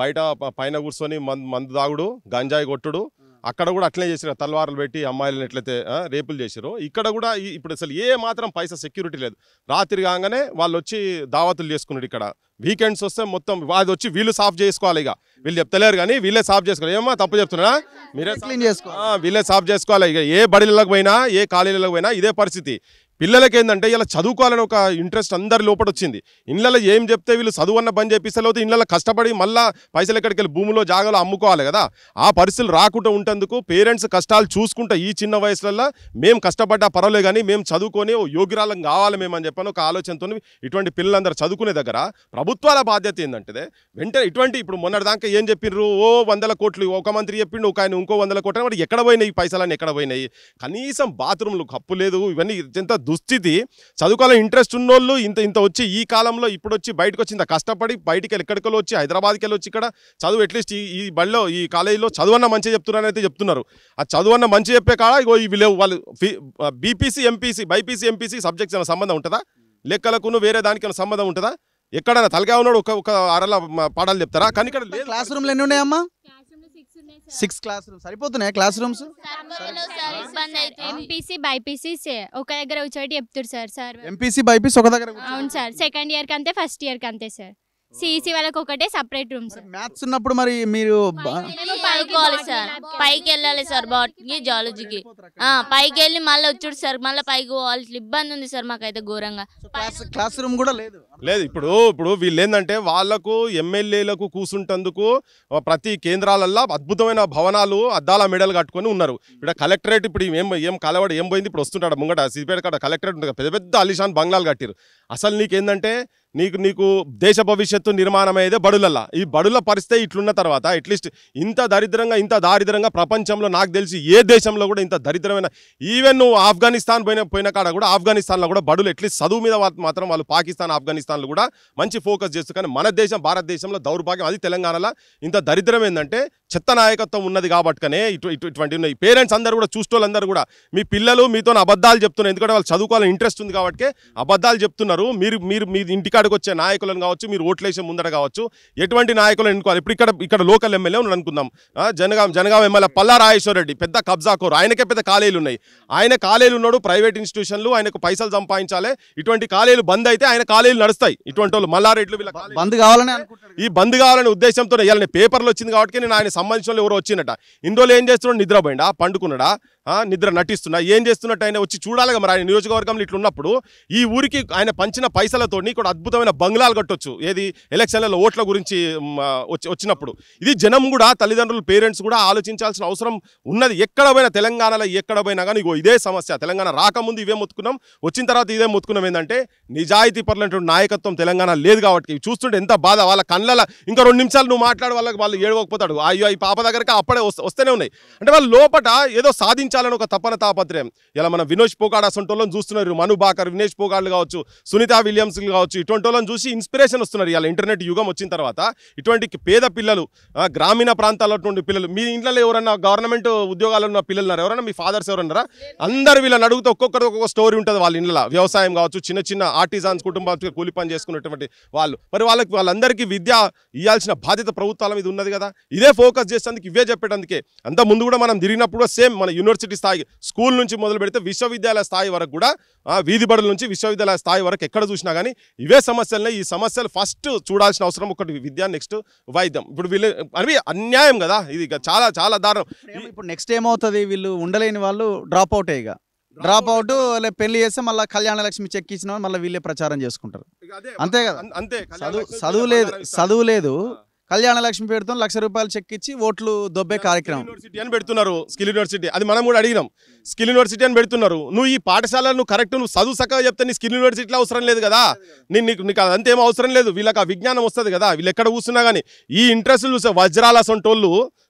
బయట పైన కూర్చొని మందు దాగుడు, గంజాయి కొట్టుడు, అక్కడ కూడా అట్లనే చేసారు, తలవార్లు పెట్టి అమ్మాయిలను ఎట్లయితే రేపులు చేసారు. ఇక్కడ కూడా ఇప్పుడు అసలు ఏ మాత్రం పైసా సెక్యూరిటీ లేదు. రాత్రి కాగానే వాళ్ళు వచ్చి దావతులు చేసుకున్నాడు. ఇక్కడ వీకెండ్స్ వస్తే మొత్తం అది వచ్చి వీళ్ళు సాఫ్ చేసుకోవాలి. ఇక వీళ్ళు చెప్తలేరు కానీ వీళ్ళే సాఫ్ చేసుకోవాలి. ఏమో తప్పు చెప్తున్నా, మీరే క్లీన్ చేసుకోవాలి, వీళ్ళే సాఫ్ చేసుకోవాలి. ఇక ఏ బడిలకు పోయినా, ఏ కాలేజీలకు పోయినా ఇదే పరిస్థితి. పిల్లలకి ఏంటంటే ఇలా చదువుకోవాలని ఒక ఇంట్రెస్ట్ అందరి లోపల వచ్చింది. ఇళ్ళలో ఏం చెప్తే వీళ్ళు చదువన్న బంద్ చేపిస్తే, లేకపోతే ఇళ్ళలో కష్టపడి మళ్ళీ పైసలు ఎక్కడికి వెళ్ళి భూమిలో జాగాలో అమ్ముకోవాలి కదా. ఆ పరిస్థితులు రాకుండా ఉంటేందుకు పేరెంట్స్ కష్టాలు చూసుకుంటా ఈ చిన్న వయసులలో మేము కష్టపడ్డా పర్వాలేదు కానీ మేము చదువుకొని యోగ్యురాలం కావాలి మేము అని చెప్పని ఒక ఆలోచనతో ఇటువంటి పిల్లలందరూ చదువుకునే దగ్గర ప్రభుత్వాల బాధ్యత ఏంటంటే వెంటనే ఇటువంటి ఇప్పుడు మొన్నటిదాకా ఏం చెప్పిండ్రు, 100 కోట్లు ఒక మంత్రి చెప్పిండు, ఒక ఆయన ఇంకో 100 కోట్లు, మరి ఎక్కడ పోయినాయి పైసలన్నీ, ఎక్కడ పోయినాయి? కనీసం బాత్రూమ్లు కప్పు లేదు. ఇవన్నీ ఎంత దుస్థితి. చదువుకోవాలని ఇంట్రెస్ట్ ఉన్నోళ్ళు ఇంత వచ్చి ఈ కాలంలో ఇప్పుడు వచ్చి బయటకు వచ్చి ఇంత కష్టపడి బయటికి వెళ్ళి ఎక్కడికి వచ్చి హైదరాబాద్కి వెళ్ళి వచ్చి ఇక్కడ చదువు అట్లీస్ట్ ఈ బడిలో ఈ కాలేజీలో చదువన్న మంచిగా చెప్తున్నారని చెప్తున్నారు. ఆ చదువన్న మంచి చెప్పే కాడ ఇగో ఇవి లేవు. వాళ్ళు BPC MPC BiPC MPC subjects ఏమైనా సంబంధం ఉంటుందా? లెక్కలకు వేరే దానికి ఏమైనా సంబంధం ఉంటుందా? ఎక్కడైనా తలగా ఉన్నాడు ఒక అరల పాఠాలు చెప్తారా? కానీ ఇక్కడ క్లాస్ రూమ్లు ఎన్ని ఉన్నాయమ్మా? 6 క్లాస్ రూమ్స్ సరిపోతున్నాయి. క్లాస్ రూమ్స్ ఎంపీసీ బైపీసీ ఒక దగ్గర కూర్చోటి చెప్తారు సార్. ఎంపీసీ బైపీసీ ఒక దగ్గర? అవును సార్, సెకండ్ ఇయర్ కి అంతే, ఫస్ట్ ఇయర్ కి అంతే సార్. సిఈసి వాళ్ళకి ఒకటే సపరేట్ రూమ్స్. మ్యాథ్స్ ఉన్నప్పుడు మరి మీరు పైకి సార్, పైకి వెళ్ళాలి సార్, బాటనీకి జువాలజీకి పైకి వెళ్ళి మళ్ళీ వచ్చాడు సార్, మళ్ళీ పైకి పోవాలి. ఇబ్బంది ఉంది సార్ మాకైతే ఘోరంగా. క్లాస్ రూమ్ కూడా లేదు. ఇప్పుడు వీళ్ళు ఏంటంటే వాళ్ళకు ఎమ్మెల్యేలకు కూర్చుంటందుకు ప్రతి కేంద్రాలల్లో అద్భుతమైన భవనాలు అద్దాల మెడలు కట్టుకొని ఉన్నారు. ఇక్కడ కలెక్టరేట్ ఇప్పుడు ఏం కలవడు ఏం పోయింది, ఇప్పుడు వస్తుంటాడు ముంగట సిద్దిపేట కాడ కలెక్టరేట్ ఉంటుంది, పెద్ద పెద్ద అలిషాన్ బంగ్లాలు కట్టిరు. అసలు నీకేందంటే నీకు దేశ భవిష్యత్తు నిర్మాణం అయ్యేదే బడులల్లా. ఈ బడుల పరిస్థితి ఇట్లున్న తర్వాత అట్లీస్ట్ ఇంత దారిద్రంగా ప్రపంచంలో నాకు తెలిసి ఏ దేశంలో కూడా ఇంత దరిద్రమైన, ఈవెన్ నువ్వు ఆఫ్ఘనిస్తాన్ పోయిన కాడ కూడా ఆఫ్ఘనిస్తాన్లో కూడా బడులు అట్లీస్ట్ చదువు మీద మాత్రం వాళ్ళు పాకిస్తాన్ ఆఫ్ఘనిస్తాన్లో కూడా మంచి ఫోకస్ చేస్తారు. కానీ మన దేశం భారతదేశంలో దౌర్భాగ్యం అది. తెలంగాణలో ఇంత దరిద్రం ఏంటంటే చెత్త నాయకత్వం ఉన్నది కాబట్టినే ఇటువంటి ఉన్నాయి. పేరెంట్స్ అందరూ కూడా చూసేవాళ్ళందరూ కూడా మీ పిల్లలు మీతో అబద్ధాలు చెప్తున్నారు, ఎందుకంటే వాళ్ళు చదువుకోవాలని ఇంట్రెస్ట్ ఉంది కాబట్టి అబద్ధాలు చెప్తున్నారు. మీరు ఇంటికాడ కాడికి వచ్చే నాయకులను కావచ్చు, మీరు ఓట్లేసే ముందర కావచ్చు, ఎటువంటి నాయకులను ఎన్నుకోవాలి. ఇప్పుడు ఇక్కడ లోకల్ ఎమ్మెల్యే ఉన్నాడు అనుకుందాం, జనగాం ఎమ్మెల్యే పల్లా రాజేశ్వర రెడ్డి పెద్ద కబ్జాకోరు, ఆయనకే పెద్ద కాలేజీలు ఉన్నాయి. ఆయన కాలేజీలు ఉన్నాడు, ప్రైవేట్ ఇన్స్టిట్యూషన్లు, ఆయనకు పైసలు సంపాదించాలి. ఇటువంటి కాలేజీలు బంద్ అయితే ఆయన కాలేజీలు నడుస్తాయి. ఇటువంటి వాళ్ళు మల్లారెడ్లు వీళ్ళ బంద్ కావాలని ఈ బంద్ కావాలనే ఉద్దేశంతో ఇవాళ పేపర్లు వచ్చింది కాబట్టి నేను ఆయన సంబంధించిన ఎవరో వచ్చినట. ఇన్ని రోజులు ఏం చేస్తున్నాడు, నిద్రపోయిండా, పండుకున్నాడా, నిద్ర నటిస్తున్నా, ఏం చేస్తున్నట్టు ఆయన వచ్చి చూడాలిగా. మరి ఆయన నియోజకవర్గంలో ఇట్లున్నప్పుడు ఈ ఊరికి ఆయన పంచిన పైసలతో ఇక్కడ అద్భుతమైన బంగ్లాలు కట్టొచ్చు. ఏది ఎలక్షన్లలో ఓట్ల గురించి వచ్చినప్పుడు ఇది జనం కూడా, తల్లిదండ్రులు, పేరెంట్స్ కూడా ఆలోచించాల్సిన అవసరం ఉన్నది. ఎక్కడ పోయినా తెలంగాణలో ఎక్కడ పోయినా కానీ ఇదే సమస్య. తెలంగాణ రాకముందు ఇవే మొత్తుకున్నాం, వచ్చిన తర్వాత ఇదే మొత్తుకున్నాం. ఏంటంటే నిజాయితీ పరులైనటువంటి నాయకత్వం తెలంగాణ లేదు కాబట్టి చూస్తుంటే ఎంత బాధ. వాళ్ళ కళ్ళ ఇంకా 2 నిమిషాలు నువ్వు మాట్లాడు, వాళ్ళు ఏడవకపోతాడు. అయ్యో ఈ పాప దగ్గరికి అప్పుడే వస్తూనే ఉన్నాయి. అంటే వాళ్ళ లోపట ఏదో సాధించాలని ఒక తపన తాపత్రయం. ఇలా మనం వినోద్ పోగాడ్ అసంటోళ్ళని చూస్తున్నారు, మను బాకర్, వినేష్ పోగాడ్లు కావచ్చు, సునీత విలియమ్స్ కావచ్చు, ఇటువంటి వాళ్ళని చూసి ఇన్స్పిరేషన్ వస్తున్నారు. ఇలా ఇంటర్నెట్ యుగం వచ్చిన తర్వాత ఇటువంటి పేద పిల్లలు, గ్రామీణ ప్రాంతాల్లో పిల్లలు, మీ ఇంట్లో ఎవరన్నా గవర్నమెంట్ ఉద్యోగాలు ఉన్న పిల్లలు ఉన్నారు, ఎవరన్నా మీ ఫాదర్స్ ఎవరన్నారా? అందరు వీళ్ళని అడిగితే ఒక్కొక్కరికి ఒక్కొక్క స్టోరీ ఉంటుంది. వాళ్ళ ఇంట్లో వ్యవసాయం కావచ్చు, చిన్న చిన్న ఆర్టిజాన్స్ కుటుంబాలకు కూలి పని చేసుకున్నటువంటి వాళ్ళు. మరి వాళ్ళందరికీ విద్య ఇవ్వాల్సిన బాధ్యత ప్రభుత్వాల మీద ఉన్నది కదా. ఇదే ఫోకస్ చేసేందుకు, ఇవే చెప్పేటందుకే. అంత ముందు కూడా మనం తిరిగినప్పుడు సేమ్ మన యూనివర్సిటీ స్థాయి, స్కూల్ నుంచి మొదలు పెడితే విశ్వవిద్యాలయ స్థాయి వరకు కూడా, వీధి బడుల నుంచి విశ్వవిద్యాలయ స్థాయి వరకు ఎక్కడ చూసినా కానీ ఇవే సమస్యలనే. ఈ సమస్యలు ఫస్ట్ చూడాల్సిన అవసరం ఒకటి విద్య, నెక్స్ట్ వైద్యం. ఇప్పుడు వీళ్ళు అవి అన్యాయం కదా, ఇది చాలా చాలా దారుణం. ఇప్పుడు నెక్స్ట్ ఏమవుతుంది, వీళ్ళు ఉండలేని వాళ్ళు డ్రాప్ అవుట్, ఇక డ్రాప్ అవుట్ పెళ్లి చేస్తే మళ్ళీ కళ్యాణ లక్ష్మి చెక్ ఇచ్చిన మళ్ళీ వీళ్ళే ప్రచారం చేసుకుంటారు. అంతే కదా, అంతే. చదువు లేదు, కళ్యాణ లక్ష్మి పెడుతాం, ₹1,00,000 చెక్ ఇచ్చి ఓట్లు దొబ్బే కార్యక్రమం. యూనివర్సిటీ అని పెడుతున్నారు, స్కిల్ యూనివర్సిటీ. అది మనం కూడా అడిగినాం, స్కిల్ యూనివర్సిటీ అని పెడుతున్నారు. నువ్వు ఈ పాఠశాలలో నువ్వు కరెక్ట్, నువ్వు చదువు చక్కగా చెప్తే నీ స్కిల్ యూనివర్సిటీలో అవసరం లేదు కదా. నీకు అదంతేం అవసరం లేదు. వీళ్ళకి ఆ విజ్ఞానం వస్తుంది కదా. వీళ్ళు ఎక్కడ కూర్చున్నా కానీ ఈ ఇంట్రెస్ట్ చూసే వజ్రాల సొంటోళ్ళు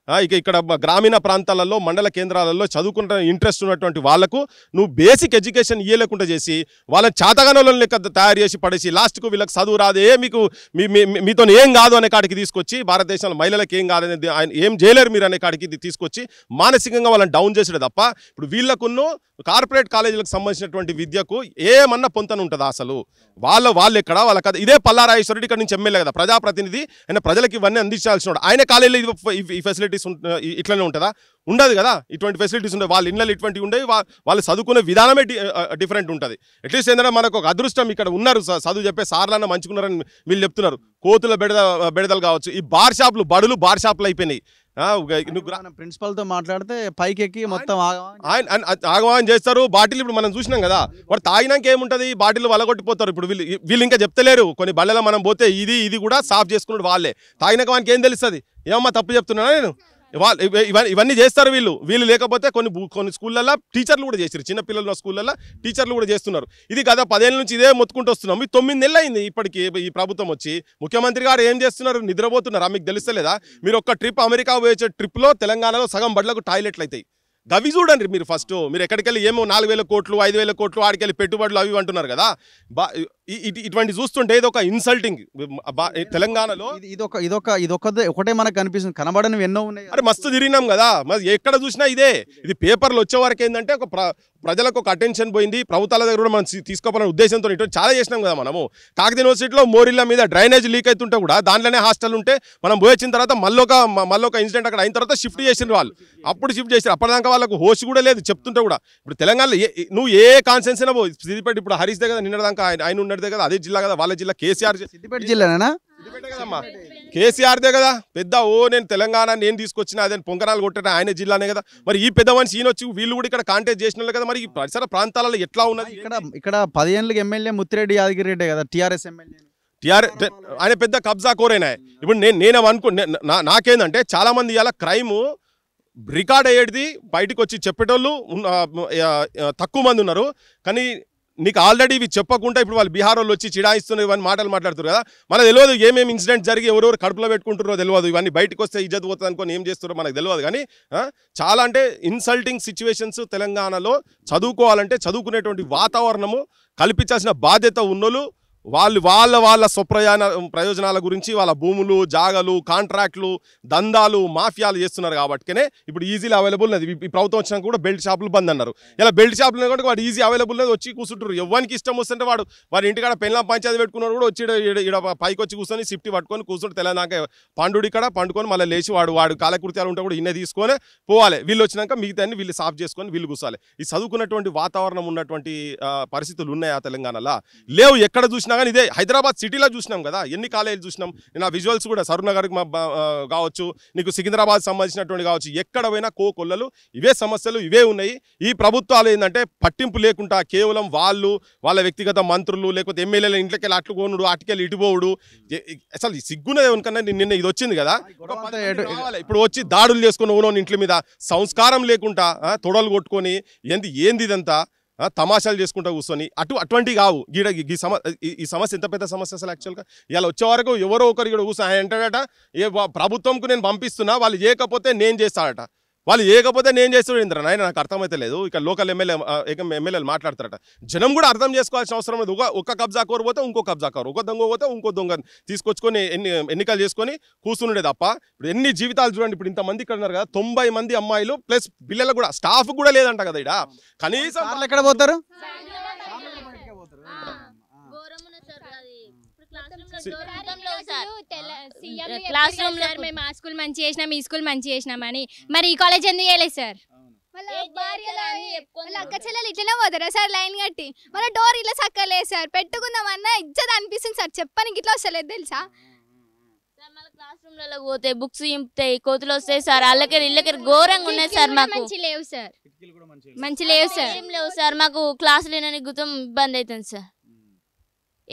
ఇక్కడ గ్రామీణ ప్రాంతాలలో, మండల కేంద్రాలలో చదువుకున్న ఇంట్రెస్ట్ ఉన్నటువంటి వాళ్ళకు నువ్వు బేసిక్ ఎడ్యుకేషన్ ఇయ్యలేకుండా చేసి వాళ్ళని చాతగానోళ్ళని లెక్క తయారు చేసి పడేసి లాస్ట్కు వీళ్ళకి చదువు రాదే, మీకు మీతో ఏం కాదు అనే కాడికి తీసుకొచ్చి, భారతదేశంలో మహిళలకు ఏం కాదనేది ఏం చేయలేరు మీరు అనే కాడికి తీసుకొచ్చి మానసికంగా వాళ్ళని డౌన్ చేసేది తప్ప ఇప్పుడు వీళ్ళకున్న కార్పొరేట్ కాలేజీలకు సంబంధించినటువంటి విద్యకు ఏమన్నా పొంతన ఉంటుందా అసలు? వాళ్ళు ఎక్కడ వాళ్ళ కథ. ఇదే పల్లా రాజేశ్వరరెడ్డి ఇక్కడ నుంచి ఎమ్మెల్యే కదా, ప్రజాప్రతినిధి, ఆయన ప్రజలకు ఇవన్నీ అందించాల్సిన. ఆయన కాలేజీలో ఈ ఫెసిలిటీస్ ఇట్లనే ఉంటుందా? ఉండదు కదా. ఇటువంటి ఫెసిలిటీస్ ఉంటాయి, వాళ్ళ ఇళ్ళలో ఇటువంటివి ఉండేవి, వాళ్ళు చదువుకునే విధానమే డిఫరెంట్ ఉంటుంది. అట్లీస్ట్ ఏంటంటే మనకు ఒక అదృష్టం, ఇక్కడ ఉన్నారు చదువు చెప్పే సార్లన్నా మంచుకున్నారని వీళ్ళు చెప్తున్నారు. కోతుల బెడదలు కావచ్చు, ఈ బార్ షాపులు, బడులు బార్ షాపులు అయిపోయినాయి. ప్రిన్సిపల్ తో మాట్లాడితే పైకి ఎక్కి మొత్తం ఆగమనం చేస్తారు. బాటిల్ ఇప్పుడు మనం చూసినాం కదా, వాడు తాగినాక ఏముంటది, బాటిల్ వలగొట్టిపోతారు. ఇప్పుడు వీళ్ళు ఇంకా చెప్తలేరు. కొన్ని బళ్ళలో మనం పోతే ఇది కూడా సాఫ్ చేసుకున్నాడు వాళ్ళే. తాగినాక వానికి ఏం తెలుస్తుంది? ఏమమ్మా తప్పు చెప్తున్నా నేను? ఇవన్నీ చేస్తారు వీళ్ళు లేకపోతే కొన్ని స్కూళ్ళల్లో టీచర్లు కూడా చేస్తారు. చిన్నపిల్లల స్కూళ్ళల్లో టీచర్లు కూడా చేస్తున్నారు. ఇది కదా 10 ఏళ్ళ నుంచి ఇదే మొత్తుకుంటూ వస్తున్నాం. 9 నెలలు అయింది ఇప్పటికి ఈ ప్రభుత్వం వచ్చి. ముఖ్యమంత్రి గారు ఏం చేస్తున్నారు? నిద్రపోతున్నారా? మీకు తెలుస్తలేదా? మీరు ఒక్క ట్రిప్ అమెరికా పోయే ట్రిప్లో తెలంగాణలో సగం బడ్లకు టాయిలెట్లు అవుతాయి. గవి చూడండి మీరు. ఫస్ట్ మీరు ఎక్కడికి వెళ్ళి ఏమో 4,000 కోట్లు 5,000 కోట్లు ఆడికెళ్ళి పెట్టుబడులు అవి అంటున్నారు కదా. ఇటువంటి చూస్తుంటే ఇది ఒక ఇన్సల్టింగ్. తెలంగాణలో ఒకటే మనకు కనిపిస్తుంది, కనబడని ఎన్నో ఉన్నాయి. అరే మస్తు తిరిగినాం కదా, మరి ఎక్కడ చూసినా ఇదే. ఇది పేపర్లు వచ్చే వరకు ఏంటంటే ఒక ప్రజలకు ఒక అటెన్షన్ పోయింది. ప్రభుత్వాల దగ్గర కూడా మనం తీసుకోవాలనే ఉద్దేశంతో ఇటువంటి చాలా చేసినాం కదా మనము. కాకతీయ యూనివర్సిటీలో మోరిల్ల మీద డ్రైనేజ్ లీక్ అవుతుంటే కూడా దాంట్లోనే హాస్టల్ ఉంటే మనం పోయి వచ్చిన తర్వాత మళ్ళొక ఇన్సిడెంట్ అక్కడ అయిన తర్వాత షిఫ్ట్ చేసిన వాళ్ళు. అప్పుడు షిఫ్ట్ చేశారు. అప్పటిదాకా వాళ్ళకు హోష్ కూడా లేదు చెప్తుంటే కూడా. ఇప్పుడు తెలంగాణలో నువ్వు ఏ కాన్సెన్స్ అయినా పోయి, సిద్దిపేట ఇప్పుడు హరీష్ దగ్గర నిన్నదాకా ఆయన ఉన్నదే కదా, అదే జిల్లా కదా, వాళ్ళ జిల్లా కేసీఆర్. సిద్దిపేట జిల్లానా? కదమ్మా, కేసీఆర్దే కదా పెద్ద. నేను తెలంగాణ నేను తీసుకొచ్చిన అదే పొంగనాలు కొట్టిన ఆయన జిల్లానే కదా. మరి ఈ పెద్ద మనిషి ఈయన వచ్చి వీళ్ళు కూడా ఇక్కడ కాంటాక్ట్ చేసిన కదా. మరి ఈ పరిసర ప్రాంతాలలో ఎట్లా ఉన్నది? ఇక్కడ 10 ఏళ్ళకి ఎమ్మెల్యే ముత్తిరెడ్డి యాదగిరెడ్డి కదా, టీఆర్ఎస్ ఎమ్మెల్యే. ఆయన పెద్ద కబ్జా కోరేనా. ఇప్పుడు నేను నాకేందంటే చాలా మంది ఇలా క్రైమ్ రికార్డ్ అయ్యేది బయటకు వచ్చి చెప్పేటోళ్ళు తక్కువ మంది ఉన్నారు. కానీ నీకు ఆల్రెడీ ఇవి చెప్పకుండా ఇప్పుడు వాళ్ళు బీహార్ వాళ్ళు వచ్చి చిడాయిస్తున్నారు, ఇవన్నీ మాటలు మాట్లాడుతారు కదా. మనకు తెలియదు ఏమేమి ఇన్సిడెంట్ జరిగి ఎవరెవరు కడుపులో పెట్టుకుంటారో తెలియదు. ఇవన్నీ బయటకు వస్తే ఇజ్జత్ పోతుంది అనుకొని ఏం చేస్తారో మనకు తెలియదు. కానీ చాలా అంటే ఇన్సల్టింగ్ సిచ్యువేషన్స్ తెలంగాణలో. చదువుకోవాలంటే చదువుకునేటువంటి వాతావరణము కల్పించాల్సిన బాధ్యత ఉన్నోళ్ళు వాళ్ళ ప్రయోజనాల గురించి వాళ్ళ భూములు జాగలు కాంట్రాక్ట్లు దందాలు మాఫియాలు చేస్తున్నారు కాబట్టినే ఇప్పుడు ఈజీలో అవైలబుల్ ఉన్నది. ఈ ప్రభుత్వం వచ్చినాక కూడా బెల్ట్ షాపులు బంద్ అన్నారు. ఇలా బెల్ట్ షాపులు కూడా వాడు ఈజీ అవైలబుల్ ఉన్నది వచ్చి కూర్చుంటారు. ఎవరికి ఇష్టం వస్తుంటే వాడి ఇంటికాడ పెళ్ళం పంచాయతీ పెట్టుకున్నాడు కూడా వచ్చి ఇక్కడ పైకి వచ్చి కూర్చొని సిఫ్టీ పట్టుకొని కూర్చుంటే తెలంగాణ పండుడి ఇక్కడ పండుకొని మళ్ళీ లేచి వాడు కాలకృత్యాలు ఉంటే కూడా ఇన్నే తీసుకొని పోవాలి. వీళ్ళు వచ్చినాక మిగతా వీళ్ళు సాఫ్ చేసుకొని వీళ్ళు కూర్చోవాలి. ఈ చదువుకున్నటువంటి వాతావరణం ఉన్నటువంటి పరిస్థితులు ఉన్నాయా తెలంగాణలో? లేవు. ఎక్కడ చూసినా కానీ ఇదే. హైదరాబాద్ సిటీలో చూసినాం కదా, ఎన్ని కాలేజీలు చూసినాం. నేను ఆ విజువల్స్ కూడా సరూనగర్కి కావచ్చు, నీకు సికింద్రాబాద్ సంబంధించినటువంటి కావచ్చు, ఎక్కడ పోయినా కోకొల్లలు ఇవే సమస్యలు ఇవే ఉన్నాయి. ఈ ప్రభుత్వాలు ఏంటంటే పట్టింపు లేకుండా కేవలం వాళ్ళ వ్యక్తిగత మంత్రులు లేకపోతే ఎమ్మెల్యేల ఇంట్లోకి వెళ్ళి అట్లు కోనుడు అటుకెళ్ళి ఇటుపోవుడు. అసలు సిగ్గున్నదే ఉనికన్నా నిన్న ఇది వచ్చింది కదా, ఇప్పుడు వచ్చి దాడులు చేసుకుని ఓనో ఇంట్ల మీద సంస్కారం లేకుండా తొడలు కొట్టుకొని ఏంది ఇదంతా తమాషాలు చేసుకుంటూ కూర్చొని అటువంటివి కావు. ఈ సమస్య ఎంత పెద్ద సమస్య అసలు యాక్చువల్గా. ఇలా వచ్చే వరకు ఎవరో ఒకరు ఇక్కడ కూర్చొని ఆయన అంటాడట, ప్రభుత్వంకు నేను పంపిస్తున్నా, వాళ్ళు చేయకపోతే నేను చేస్తాడట. వాళ్ళు చేయకపోతే నేను చేస్తాడు ఇంద్ర నాయన, నాకు అర్థమైతే లేదు. ఇక లోకల్ ఎమ్మెల్యేలు మాట్లాడతారట. జనం కూడా అర్థం చేసుకోవాల్సిన అవసరం లేదు. ఒక కబ్జా కోరు పోతే ఇంకో కబ్జా కోరు, ఒక దొంగ పోతే ఇంకో దొంగ తీసుకొచ్చుకొని ఎన్నికలు చేసుకొని కూర్చుండే తప్ప ఇప్పుడు ఎన్ని జీవితాలు చూడండి. ఇప్పుడు ఇంతమంది ఇక్కడ ఉన్నారు కదా, 90 మంది అమ్మాయిలు ప్లస్ పిల్లలు కూడా, స్టాఫ్ కూడా లేదంట కదా ఇక్కడ. కనీసం ఎక్కడ పోతారు? మేము ఆ స్కూల్ మంచి చేసినాం, ఈ స్కూల్ మంచి చేసినామని, మరి ఈ కాలేజ్ ఎందుకు చేయలేదు సార్? వాళ్ళ అక్క చెల్లెలు ఇట్లనే పోతారా సార్ లైన్ కట్టి? మన డోర్ ఇట్లా సక్కలేదు సార్, పెట్టుకుందామన్నా ఇజ్జత్ అనిపిస్తుంది సార్. చెప్పడానికి ఇట్లా వస్తలేదు తెలుసా? క్లాస్ రూమ్లలో పోతే బుక్స్ ఇంపుతాయి, కోతులు వస్తాయి సార్. ఇళ్ళకి ఘోరంగా ఉన్నాయి సార్. మాకు మంచి లేవు సార్, మంచి లేవు సార్. ఏం లేవు సార్. మాకు క్లాసులు వినడానికి గుతం ఇబ్బంది అవుతుంది సార్.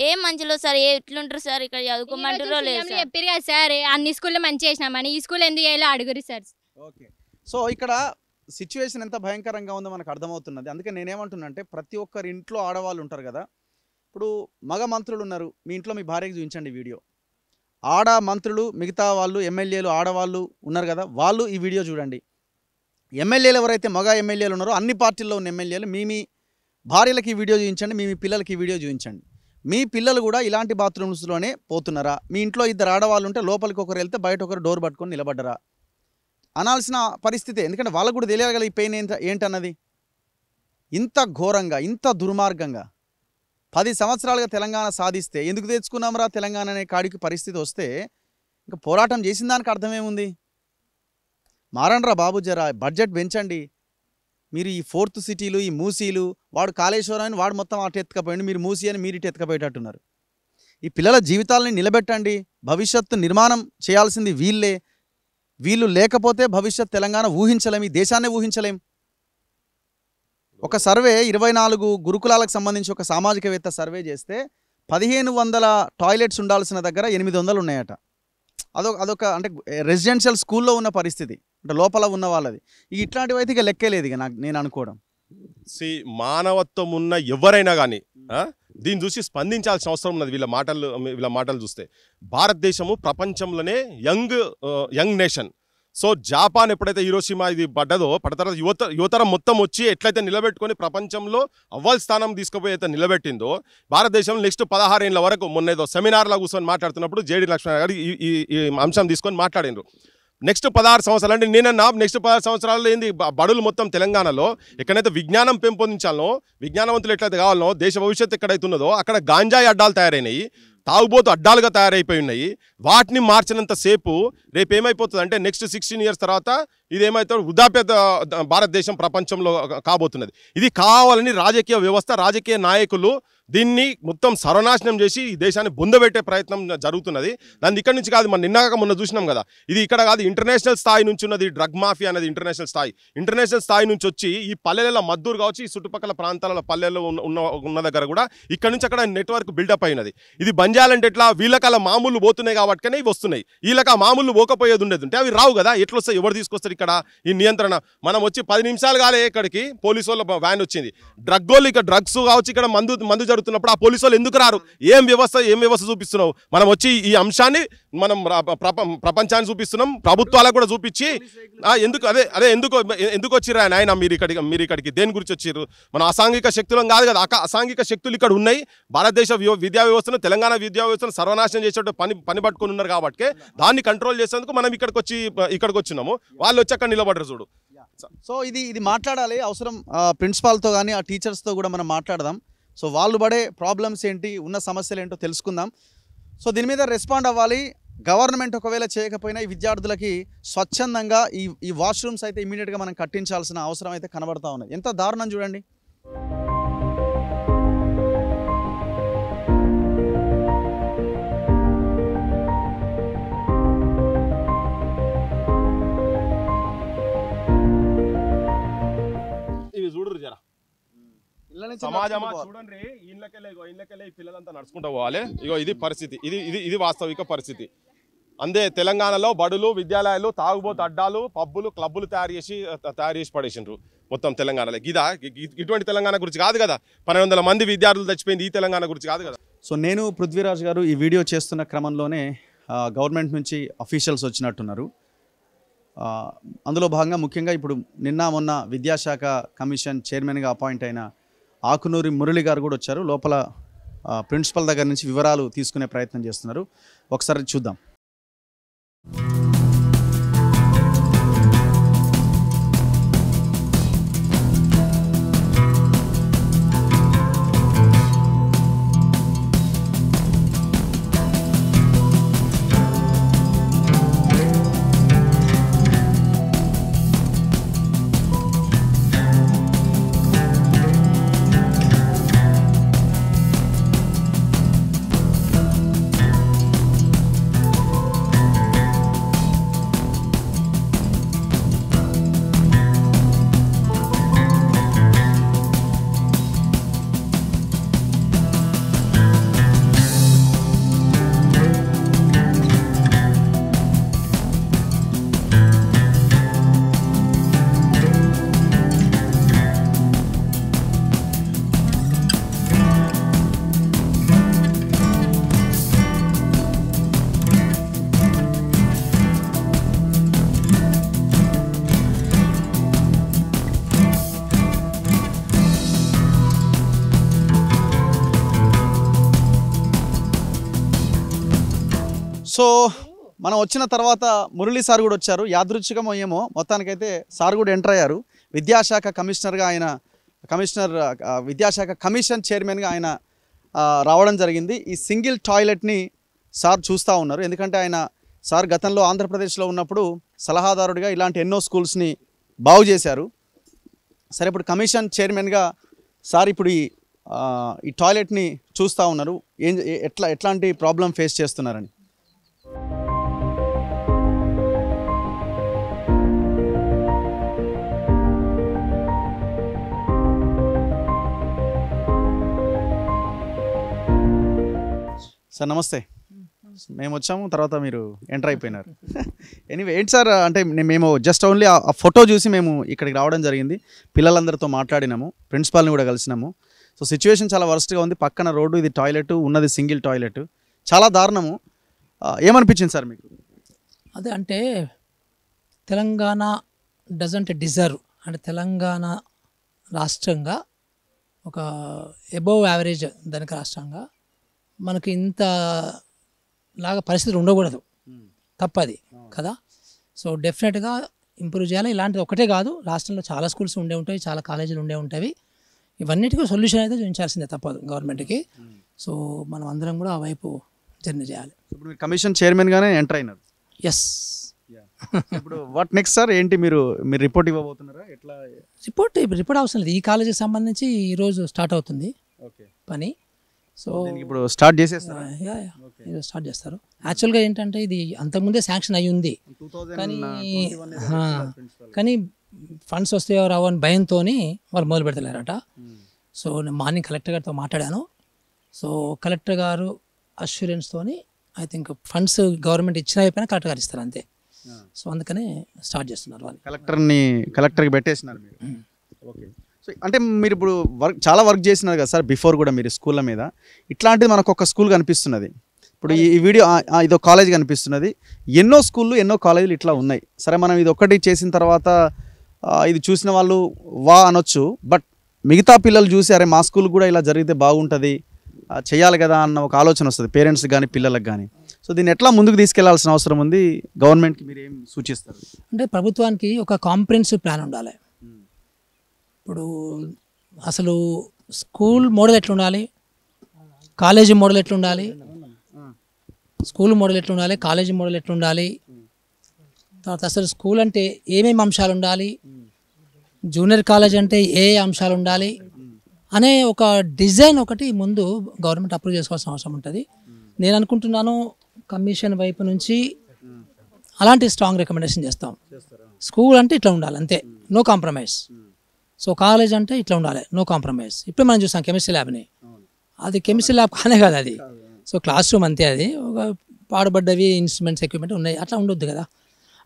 ఏం మంచిలో సార్, ఎట్లుంటారు సార్ ఇక్కడ చదువుకోమంటారో లేదు సార్. చెప్పారు కదా సార్ అన్ని స్కూల్లో మంచి చేసినామని, ఈ స్కూల్ ఎందుకు చేయాలో అడుగురు సార్. సో ఇక్కడ సిచ్యువేషన్ ఎంత భయంకరంగా ఉందో మనకు అర్థమవుతున్నది. అందుకే నేనేమంటున్నా అంటే ప్రతి ఒక్కరి ఇంట్లో ఆడవాళ్ళు ఉంటారు కదా. ఇప్పుడు మగ మంత్రులు ఉన్నారు, మీ ఇంట్లో మీ భార్యకి చూపించండి వీడియో. ఆడ మంత్రులు మిగతా వాళ్ళు ఎమ్మెల్యేలు ఆడవాళ్ళు ఉన్నారు కదా, వాళ్ళు ఈ వీడియో చూడండి. ఎమ్మెల్యేలు ఎవరైతే మగ ఎమ్మెల్యేలు ఉన్నారో అన్ని పార్టీల్లో ఉన్న ఎమ్మెల్యేలు మీ భార్యలకి ఈ వీడియో చూపించండి, మీ పిల్లలకి ఈ వీడియో చూపించండి. మీ పిల్లలు కూడా ఇలాంటి బాత్రూమ్స్లోనే పోతున్నారా? మీ ఇంట్లో ఇద్దరు ఆడవాళ్ళు ఉంటే లోపలికి ఒకరు వెళ్తే బయట ఒకరు డోర్ పట్టుకొని నిలబడ్డరా అనాల్సిన పరిస్థితి. ఎందుకంటే వాళ్ళకు కూడా తెలియగల ఈ పెయిన్ ఏంటన్నది. ఇంత ఘోరంగా ఇంత దుర్మార్గంగా 10 సంవత్సరాలుగా తెలంగాణ సాధిస్తే ఎందుకు తెచ్చుకున్నాంరా తెలంగాణ అనే కాడికి పరిస్థితి వస్తే ఇంకా పోరాటం చేసిన దానికి అర్థమేముంది? మారండ్రా బాబు, జరా బడ్జెట్ పెంచండి. మీరు ఈ 4th సిటీలు ఈ మూసీలు, వాడు కాళేశ్వరం అని వాడు మొత్తం అటు ఎత్తుకపోయింది, మీరు మూసీ అని మీరు ఇటు ఎత్తుకపోయేటట్టున్నారు. ఈ పిల్లల జీవితాలని నిలబెట్టండి. భవిష్యత్తు నిర్మాణం చేయాల్సింది వీళ్ళు లేకపోతే భవిష్యత్ తెలంగాణ ఊహించలేం, ఈ దేశాన్ని ఊహించలేం. ఒక సర్వే 24 గురుకులాలకు సంబంధించి ఒక సామాజికవేత్త సర్వే చేస్తే 1500 టాయిలెట్స్ ఉండాల్సిన దగ్గర 800 ఉన్నాయట. అదొక అంటే రెసిడెన్షియల్ స్కూల్లో ఉన్న పరిస్థితి, అంటే లోపల ఉన్న వాళ్ళది. ఇట్లాంటివి అయితే ఇక లెక్కేలేదు ఇక నేను అనుకోవడం. మానవత్వం ఉన్న ఎవరైనా కానీ దీన్ని చూసి స్పందించాల్సిన అవసరం ఉన్నది. వీళ్ళ మాటలు చూస్తే భారతదేశము ప్రపంచంలోనే యంగ్ నేషన్. సో జపాన్ ఎప్పుడైతే హిరోషిమా ఇది పడ్డదో తర్వాత యువతరం మొత్తం వచ్చి ఎట్లయితే నిలబెట్టుకొని ప్రపంచంలో అవ్వల్ స్థానం తీసుకుపోయి అయితే నిలబెట్టిందో భారతదేశం నెక్స్ట్ 16 ఏళ్ళ వరకు మొన్న ఏదో సెమినార్లో కూర్చొని మాట్లాడుతున్నప్పుడు జేడి లక్ష్మణ్ గారు ఈ అంశం తీసుకొని మాట్లాడినారు. నెక్స్ట్ 16 సంవత్సరాలు అంటే నేనన్నా నెక్స్ట్ 16 సంవత్సరాల్లో ఏంది బడులు మొత్తం తెలంగాణలో ఎక్కడైతే విజ్ఞానం పెంపొందించాలనో, విజ్ఞానవంతులు ఎట్లయితే కావాలనో, దేశ భవిష్యత్తు ఎక్కడైతే ఉన్నదో అక్కడ గాంజాయి అడ్డాలు తయారైనాయి, తాగుబోతు అడ్డాలుగా తయారైపోయి ఉన్నాయి. వాటిని మార్చినంత సేపు రేపు ఏమైపోతుంది అంటే నెక్స్ట్ 16 ఇయర్స్ తర్వాత ఇదేమైతే వృద్ధాప్య భారతదేశం ప్రపంచంలో కాబోతున్నది. ఇది కావాలని రాజకీయ వ్యవస్థ, రాజకీయ నాయకులు దీన్ని మొత్తం సర్వనాశనం చేసి ఈ దేశాన్ని బొందబెట్టే ప్రయత్నం జరుగుతున్నది. దాన్ని ఇక్కడ నుంచి కాదు, మనం మొన్న చూసినాం కదా, ఇది ఇక్కడ కాదు, ఇంటర్నేషనల్ స్థాయి నుంచి ఉన్నది. డ్రగ్ మాఫియా అనేది ఇంటర్నేషనల్ స్థాయి నుంచి వచ్చి ఈ పల్లెల మద్దూరు కావచ్చు, ఈ చుట్టుపక్కల ప్రాంతాల పల్లెల్లో ఉన్న దగ్గర కూడా ఇక్కడ నుంచి అక్కడ నెట్వర్క్ బిల్డప్ అయినది. ఇది బంద్ చేయాలంటే ఎట్లా? వీళ్ళకలా మామూలు పోతున్నాయి కాబట్టినే ఇవి వస్తున్నాయి. వీళ్ళకి ఆ మామూలు పోకపోయేది ఉండేది ఉంటే అవి రావు కదా. ఎట్లా వస్తాయి? ఎవరు తీసుకొస్తారు ఇక్కడ ఈ నియంత్రణ? మనం వచ్చి 10 నిమిషాలు కాలే ఇక్కడికి పోలీసు వాళ్ళ వ్యాన్ వచ్చింది. డ్రగ్ వాళ్ళు ఇక్కడ డ్రగ్స్ కావచ్చు, ఇక్కడ మందు జరుగుతున్నప్పుడు ఆ పోలీసు వాళ్ళు ఎందుకు రారు? ఏం వ్యవస్థ చూపిస్తున్నావు? మనం వచ్చి ఈ అంశాన్ని మనం ప్రపంచాన్ని చూపిస్తున్నాం, ప్రభుత్వాలకు కూడా చూపించి ఎందుకు ఎందుకు వచ్చిర్రు ఆయన మీరు ఇక్కడికి దేని గురించి వచ్చిర్రు? మన అసాంఘిక శక్తులం కాదు కదా, అసాంఘిక శక్తులు ఇక్కడ ఉన్నాయి. భారతదేశ విద్యా వ్యవస్థను, తెలంగాణ విద్యా వ్యవస్థను సర్వనాశనం చేసే పని పట్టుకొని ఉన్నారు కాబట్టి దాన్ని కంట్రోల్ చేసేందుకు మనం ఇక్కడికి వచ్చినాము. వాళ్ళు వచ్చి అక్కడ నిలబడరు చూడు. సో ఇది మాట్లాడాలి, అవసరం ప్రిన్సిపాల్తో కానీ ఆ టీచర్స్తో కూడా మనం మాట్లాడదాం. సో వాళ్ళు పడే ప్రాబ్లమ్స్ ఏంటి, ఉన్న సమస్యలు ఏంటో తెలుసుకుందాం. సో దీని మీద రెస్పాండ్ అవ్వాలి. గవర్నమెంట్ ఒకవేళ చేయకపోయినా ఈ విద్యార్థులకి స్వచ్ఛందంగా ఈ వాష్రూమ్స్ అయితే ఇమీడియట్గా మనం కట్టించాల్సిన అవసరం అయితే కనబడతా ఉన్నది. ఎంత దారుణం చూడండి. ఇవి చూడరు జరా సమాజమా చూడండి. ఇళ్ళకెళ్ళే పిల్లలంతా నడుచుకుంటూ పోవాలి. ఇగో ఇది పరిస్థితి, ఇది వాస్తవిక పరిస్థితి. అందే తెలంగాణలో బడులు, విద్యాలయాలు, తాగుబోతు అడ్డాలు, పబ్బులు, క్లబ్బులు తయారు చేసి పడేసిండ్రు మొత్తం తెలంగాణలో. ఇటువంటి తెలంగాణ గురించి కాదు కదా, 1200 మంది విద్యార్థులు చచ్చిపోయింది ఈ తెలంగాణ గురించి కాదు కదా. సో నేను పృథ్వీరాజ్ గారు ఈ వీడియో చేస్తున్న క్రమంలోనే గవర్నమెంట్ నుంచి అఫీషియల్స్ వచ్చినట్టున్నారు. అందులో భాగంగా ముఖ్యంగా ఇప్పుడు నిన్న మొన్న విద్యాశాఖ కమిషన్ చైర్మన్గా అపాయింట్ అయిన ఆకునూరి మురళి గారు కూడా వచ్చారు. లోపల ప్రిన్సిపల్ దగ్గర నుంచి వివరాలు తీసుకునే ప్రయత్నం చేస్తున్నారు. ఒకసారి చూద్దాం. సో మనం వచ్చిన తర్వాత మురళీ సార్ కూడా వచ్చారు. యాదృచ్ఛికమో ఏమో మొత్తానికైతే సార్ కూడా ఎంటర్ అయ్యారు. విద్యాశాఖ కమిషనర్గా ఆయన విద్యాశాఖ కమిషన్ చైర్మన్గా ఆయన రావడం జరిగింది. ఈ సింగిల్ టాయిలెట్ని సార్ చూస్తూ ఉన్నారు. ఎందుకంటే సార్ గతంలో ఆంధ్రప్రదేశ్లో ఉన్నప్పుడు సలహాదారుడిగా ఇలాంటి ఎన్నో స్కూల్స్ని బాగు చేశారు. సరే, ఇప్పుడు కమిషన్ చైర్మన్గా సార్ ఇప్పుడు ఈ టాయిలెట్ని చూస్తూ ఉన్నారు. ఎట్లాంటి ప్రాబ్లం ఫేస్ చేస్తున్నారని. సార్ నమస్తే. మేము వచ్చాము, తర్వాత మీరు ఎంటర్ అయిపోయినారు. ఎనీవే ఏంటి సార్, అంటే మేము జస్ట్ ఓన్లీ ఆ ఫోటో చూసి మేము ఇక్కడికి రావడం జరిగింది. పిల్లలందరితో మాట్లాడినాము, ప్రిన్సిపాల్ని కూడా కలిసినాము. సో సిచ్యువేషన్ చాలా వర్స్ట్గా ఉంది. పక్కన రోడ్డు, ఇది టాయిలెట్, ఉన్నది సింగిల్ టాయిలెట్, చాలా దారుణము. ఏమనిపించింది సార్ మీకు? అదే అంటే తెలంగాణ డజంట్ డిజర్వ్, అంటే తెలంగాణ రాష్ట్రంగా ఒక అబోవ్ యావరేజ్ ధనిక రాష్ట్రంగా మనకి ఇంత లాగా పరిస్థితులు ఉండకూడదు, తప్పది కదా. సో డెఫినెట్గా ఇంప్రూవ్ చేయాలి. ఇలాంటిది ఒకటే కాదు, రాష్ట్రంలో చాలా స్కూల్స్ ఉండే ఉంటాయి, చాలా కాలేజీలు ఉండే ఉంటాయి. ఇవన్నిటికీ సొల్యూషన్ అయితే చూపించాల్సిందే, తప్పదు గవర్నమెంట్కి. సో మనం అందరం కూడా ఆ వైపు జర్నీ చేయాలి. ఇప్పుడు మీరు కమిషన్ చైర్మన్గానే ఎంటర్ అయినారు. ఎస్. ఇప్పుడు వాట్ నెక్స్ట్ సార్, ఏంటి మీరు రిపోర్ట్ ఇవ్వబోతున్నారా? ఎట్లా రిపోర్ట్ అవసరం లేదు. ఈ కాలేజీకి సంబంధించి ఈరోజు స్టార్ట్ అవుతుంది పని. సో ఇప్పుడు స్టార్ట్ చేసేస్తారు. స్టార్ట్ చేస్తారు. యాక్చువల్గా ఏంటంటే ఇది అంతకుముందే శాంక్షన్ అయ్యి ఉంది, కానీ ఫండ్స్ వస్తాయో రావో అని భయంతో వాళ్ళు మొదలు పెడతలేరట. సో నేను మార్నింగ్ కలెక్టర్ గారితో మాట్లాడాను. సో కలెక్టర్ గారు అష్యూరెన్స్తో ఐ థింక్ ఫండ్స్ గవర్నమెంట్ ఇచ్చిన అయిపోయినా కలెక్టర్ గారు ఇస్తారు అంతే. సో అందుకనే స్టార్ట్ చేస్తున్నారు వాళ్ళు. కలెక్టర్కి పెట్టేసినారు మీరు. ఓకే. సో అంటే మీరు ఇప్పుడు చాలా వర్క్ చేసినారు కదా సార్ బిఫోర్ కూడా మీరు స్కూళ్ళ మీద. ఇట్లాంటిది మనకు ఒక స్కూల్ కనిపిస్తున్నది ఇప్పుడు ఈ వీడియో, ఇదో కాలేజ్ కనిపిస్తున్నది. ఎన్నో స్కూళ్ళు ఎన్నో కాలేజీలు ఇట్లా ఉన్నాయి. సరే మనం ఇది ఒక్కటి చేసిన తర్వాత ఇది చూసిన వాళ్ళు వా అనొచ్చు, బట్ మిగతా పిల్లలు చూసి అరే మా స్కూల్ కూడా ఇలా జరిగితే బాగుంటుంది, చేయాలి కదా అన్న ఒక ఆలోచన వస్తుంది పేరెంట్స్ కానీ పిల్లలకు కానీ. సో దీన్ని ఎట్లా ముందుకు తీసుకెళ్లాల్సిన అవసరం ఉంది, గవర్నమెంట్కి మీరు ఏం సూచిస్తారు? అంటే ప్రభుత్వానికి ఒక కాంప్రిహెన్సివ్ ప్లాన్ ఉండాలి. ఇప్పుడు అసలు స్కూల్ మోడల్ ఎట్లుండాలి, కాలేజీ మోడల్ ఎట్లుండాలి, స్కూల్ మోడల్ ఎట్లుండాలి, కాలేజీ మోడల్ ఎట్లుండాలి, తర్వాత అసలు స్కూల్ అంటే ఏమేమి అంశాలు ఉండాలి, జూనియర్ కాలేజ్ అంటే ఏ అంశాలు ఉండాలి అనే ఒక డిజైన్ ఒకటి ముందు గవర్నమెంట్ అప్రూవ్ చేసుకోవాల్సిన అవసరం ఉంటుంది. నేను అనుకుంటున్నాను కమిషన్ వైపు నుంచి అలాంటి స్ట్రాంగ్ రికమెండేషన్ చేస్తాం. స్కూల్ అంటే ఇట్లా ఉండాలి అంతే, నో కాంప్రమైజ్. సో కాలేజ్ అంటే ఇట్లా ఉండాలి, నో కాంప్రమైజ్. ఇప్పుడు మనం చూసాం కెమిస్ట్రీ ల్యాబ్ని, అది కెమిస్ట్రీ ల్యాబ్ కానే కాదు అది. సో క్లాస్ రూమ్ అంతే, అది ఒక పాడుబడ్డవి ఇన్స్ట్రుమెంట్స్ ఎక్విప్మెంట్ ఉన్నాయి, అట్లా ఉండొద్దు కదా.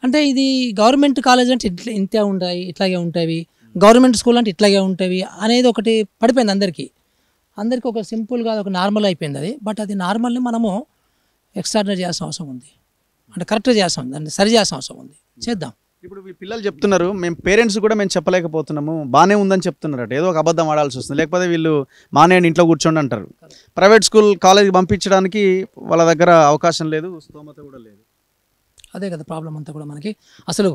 అంటే ఇది గవర్నమెంట్ కాలేజ్ అంటే ఇంతే ఉంటాయి, ఇట్లాగే ఉంటాయి, గవర్నమెంట్ స్కూల్ అంటే ఇట్లాగే ఉంటాయి అనేది ఒకటి పడిపోయింది అందరికీ ఒక సింపుల్గా ఒక నార్మల్ అయిపోయింది అది. బట్ అది నార్మల్ని మనము ఎక్స్ట్రాడినరీ చేయాల్సిన అవసరం ఉంది, అంటే కరెక్ట్గా చేయాల్సిన ఉంది, దాన్ని సరి చేయాల్సిన అవసరం ఉంది, చేద్దాం. ఇప్పుడు మీ పిల్లలు చెప్తున్నారు మేము పేరెంట్స్ కూడా మేము చెప్పలేకపోతున్నాము, బాగానే ఉందని చెప్తున్నారట, ఏదో ఒక అబద్ధం ఆడాల్సి వస్తుంది, లేకపోతే వీళ్ళు మానేయండి ఇంట్లో కూర్చోండి అంటారు. ప్రైవేట్ స్కూల్ కాలేజీకి పంపించడానికి వాళ్ళ దగ్గర అవకాశం లేదు, స్తోమత కూడా లేదు. అదే కదా ప్రాబ్లం అంతా కూడా మనకి. అసలు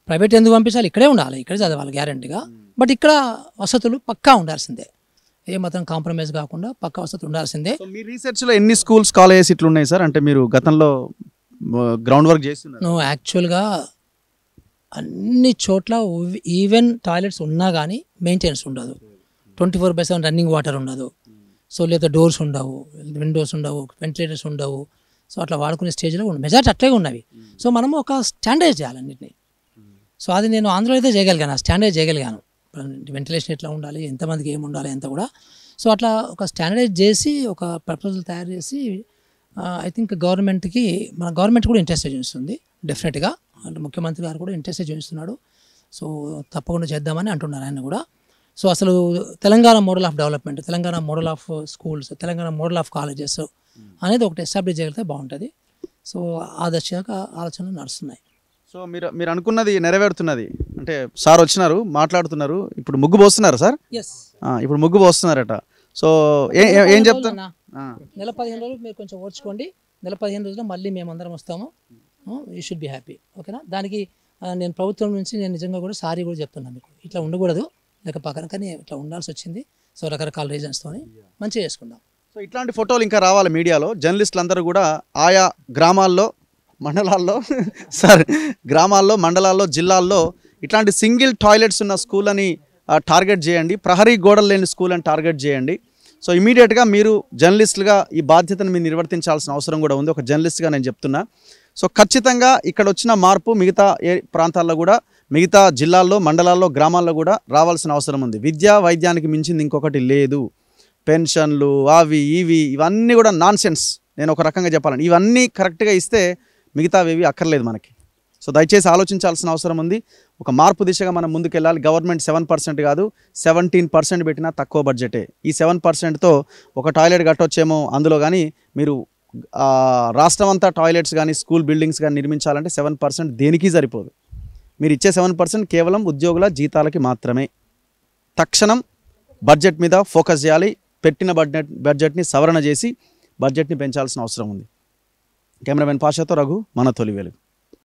ప్రైవేట్ ఎందుకు పంపించాలి, ఇక్కడే ఉండాలి, ఇక్కడే చదవాలి గ్యారంటీగా. బట్ ఇక్కడ వసతులు పక్కా ఉండాల్సిందే, ఏ మాత్రం కాంప్రమైజ్ కాకుండా పక్కా వసతులు ఉండాల్సిందే. మీ రీసెర్చ్లో ఎన్ని స్కూల్స్ కాలేజెస్ ఇట్లా ఉన్నాయి సార్? అంటే మీరు గతంలో గ్రౌండ్ వర్క్ చేస్తున్నారు. యాక్చువల్గా అన్ని చోట్ల ఈవెన్ టాయిలెట్స్ ఉన్నా కానీ మెయింటెనెన్స్ ఉండదు, 24/7 రన్నింగ్ వాటర్ ఉండదు. సో లేదా డోర్స్ ఉండవు, విండోస్ ఉండవు, వెంటిలేటర్స్ ఉండవు. సో అట్లా వాడుకునే స్టేజ్లో మెజారిటీ అట్లాగే ఉన్నవి. సో మనము ఒక స్టాండర్డైజ్ చేయాలన్నింటినీ. సో అది నేను ఆంధ్రలో అయితే చేయగలిగాను, స్టాండర్డైజ్ చేయగలిగాను. వెంటిలేషన్ ఎట్లా ఉండాలి, ఎంతమందికి ఏమి ఉండాలి అంత కూడా. సో అట్లా ఒక స్టాండర్డైజ్ చేసి ఒక ప్రపోజల్ తయారు చేసి ఐ థింక్ గవర్నమెంట్కి, మన గవర్నమెంట్ కూడా ఇంట్రెస్ట్ చూపిస్తుంది డెఫినెట్గా. అంటే ముఖ్యమంత్రి గారు కూడా ఇంట్రెస్ట్ చూపిస్తున్నాడు. సో తప్పకుండా చేద్దామని అంటున్నారు ఆయన కూడా. సో అసలు Telangana model of development, Telangana model of schools, Telangana model of colleges అనేది ఒకటి ఎస్టాబ్లిష్ చేయగలిగితే బాగుంటుంది. సో ఆ దశగా ఆలోచనలు నడుస్తున్నాయి. సో మీరు అనుకున్నది నెరవేరుతున్నది. అంటే సార్ వచ్చినారు మాట్లాడుతున్నారు, ఇప్పుడు ముగ్గు పోస్తున్నారు సార్, ఇప్పుడు ముగ్గు పోస్తున్నారట. సో ఏం చెప్తాను, నెల 15 రోజులు మీరు కొంచెం ఓర్చుకోండి, నెల 15 రోజుల్లో మళ్ళీ మేము అందరం వస్తాము, యూ షుడ్ బి హ్యాపీ, ఓకేనా. దానికి నేను ప్రభుత్వం నుంచి నేను నిజంగా కూడా సారీ కూడా చెప్తున్నాను, మీకు ఇట్లా ఉండకూడదు లేక పక్కన, కానీ ఇట్లా ఉండాల్సి వచ్చింది. సో రకరకాల రీజన్స్తో మంచిగా చేసుకుందాం. సో ఇట్లాంటి ఫోటోలు ఇంకా రావాలి మీడియాలో. జర్నలిస్టులు అందరూ కూడా ఆయా గ్రామాల్లో, మండలాల్లో గ్రామాల్లో, మండలాల్లో, జిల్లాల్లో ఇట్లాంటి సింగిల్ టాయిలెట్స్ ఉన్న స్కూల్ అని టార్గెట్ చేయండి, ప్రహరీ గోడలు లేని స్కూల్ అని టార్గెట్ చేయండి. సో ఇమీడియట్గా మీరు జర్నలిస్టులుగా ఈ బాధ్యతను మీరు నిర్వర్తించాల్సిన అవసరం కూడా ఉంది, ఒక జర్నలిస్ట్గా నేను చెప్తున్నా. సో ఖచ్చితంగా ఇక్కడ వచ్చిన మార్పు మిగతా ఏ ప్రాంతాల్లో కూడా, మిగతా జిల్లాల్లో, మండలాల్లో, గ్రామాల్లో కూడా రావాల్సిన అవసరం ఉంది. విద్యా వైద్యానికి మించింది ఇంకొకటి లేదు. పెన్షన్లు అవి ఇవి ఇవన్నీ కూడా నాన్ సెన్స్. నేను ఒక రకంగా చెప్పాలని, ఇవన్నీ కరెక్ట్గా ఇస్తే మిగతావేవి అక్కర్లేదు మనకి. సో దయచేసి ఆలోచించాల్సిన అవసరం ఉంది. ఒక మార్పు దిశగా మనం ముందుకెళ్ళాలి. గవర్నమెంట్ 7% కాదు 17% పెట్టినా తక్కువ బడ్జెటే. ఈ 7%తో ఒక టాయిలెట్ కట్టొచ్చేమో అందులో, కానీ మీరు రాష్ట్రం అంతా టాయిలెట్స్ కానీ స్కూల్ బిల్డింగ్స్ కానీ నిర్మించాలంటే 7% దేనికి సరిపోదు. మీరు ఇచ్చే 7% కేవలం ఉద్యోగుల జీతాలకి మాత్రమే. తక్షణం బడ్జెట్ మీద ఫోకస్ చేయాలి. పెట్టిన బడ్జెట్ని సవరణ చేసి బడ్జెట్ని పెంచాల్సిన అవసరం ఉంది. కెమెరామెన్ పాషాతో రఘు, మన తొలి వెలుగు.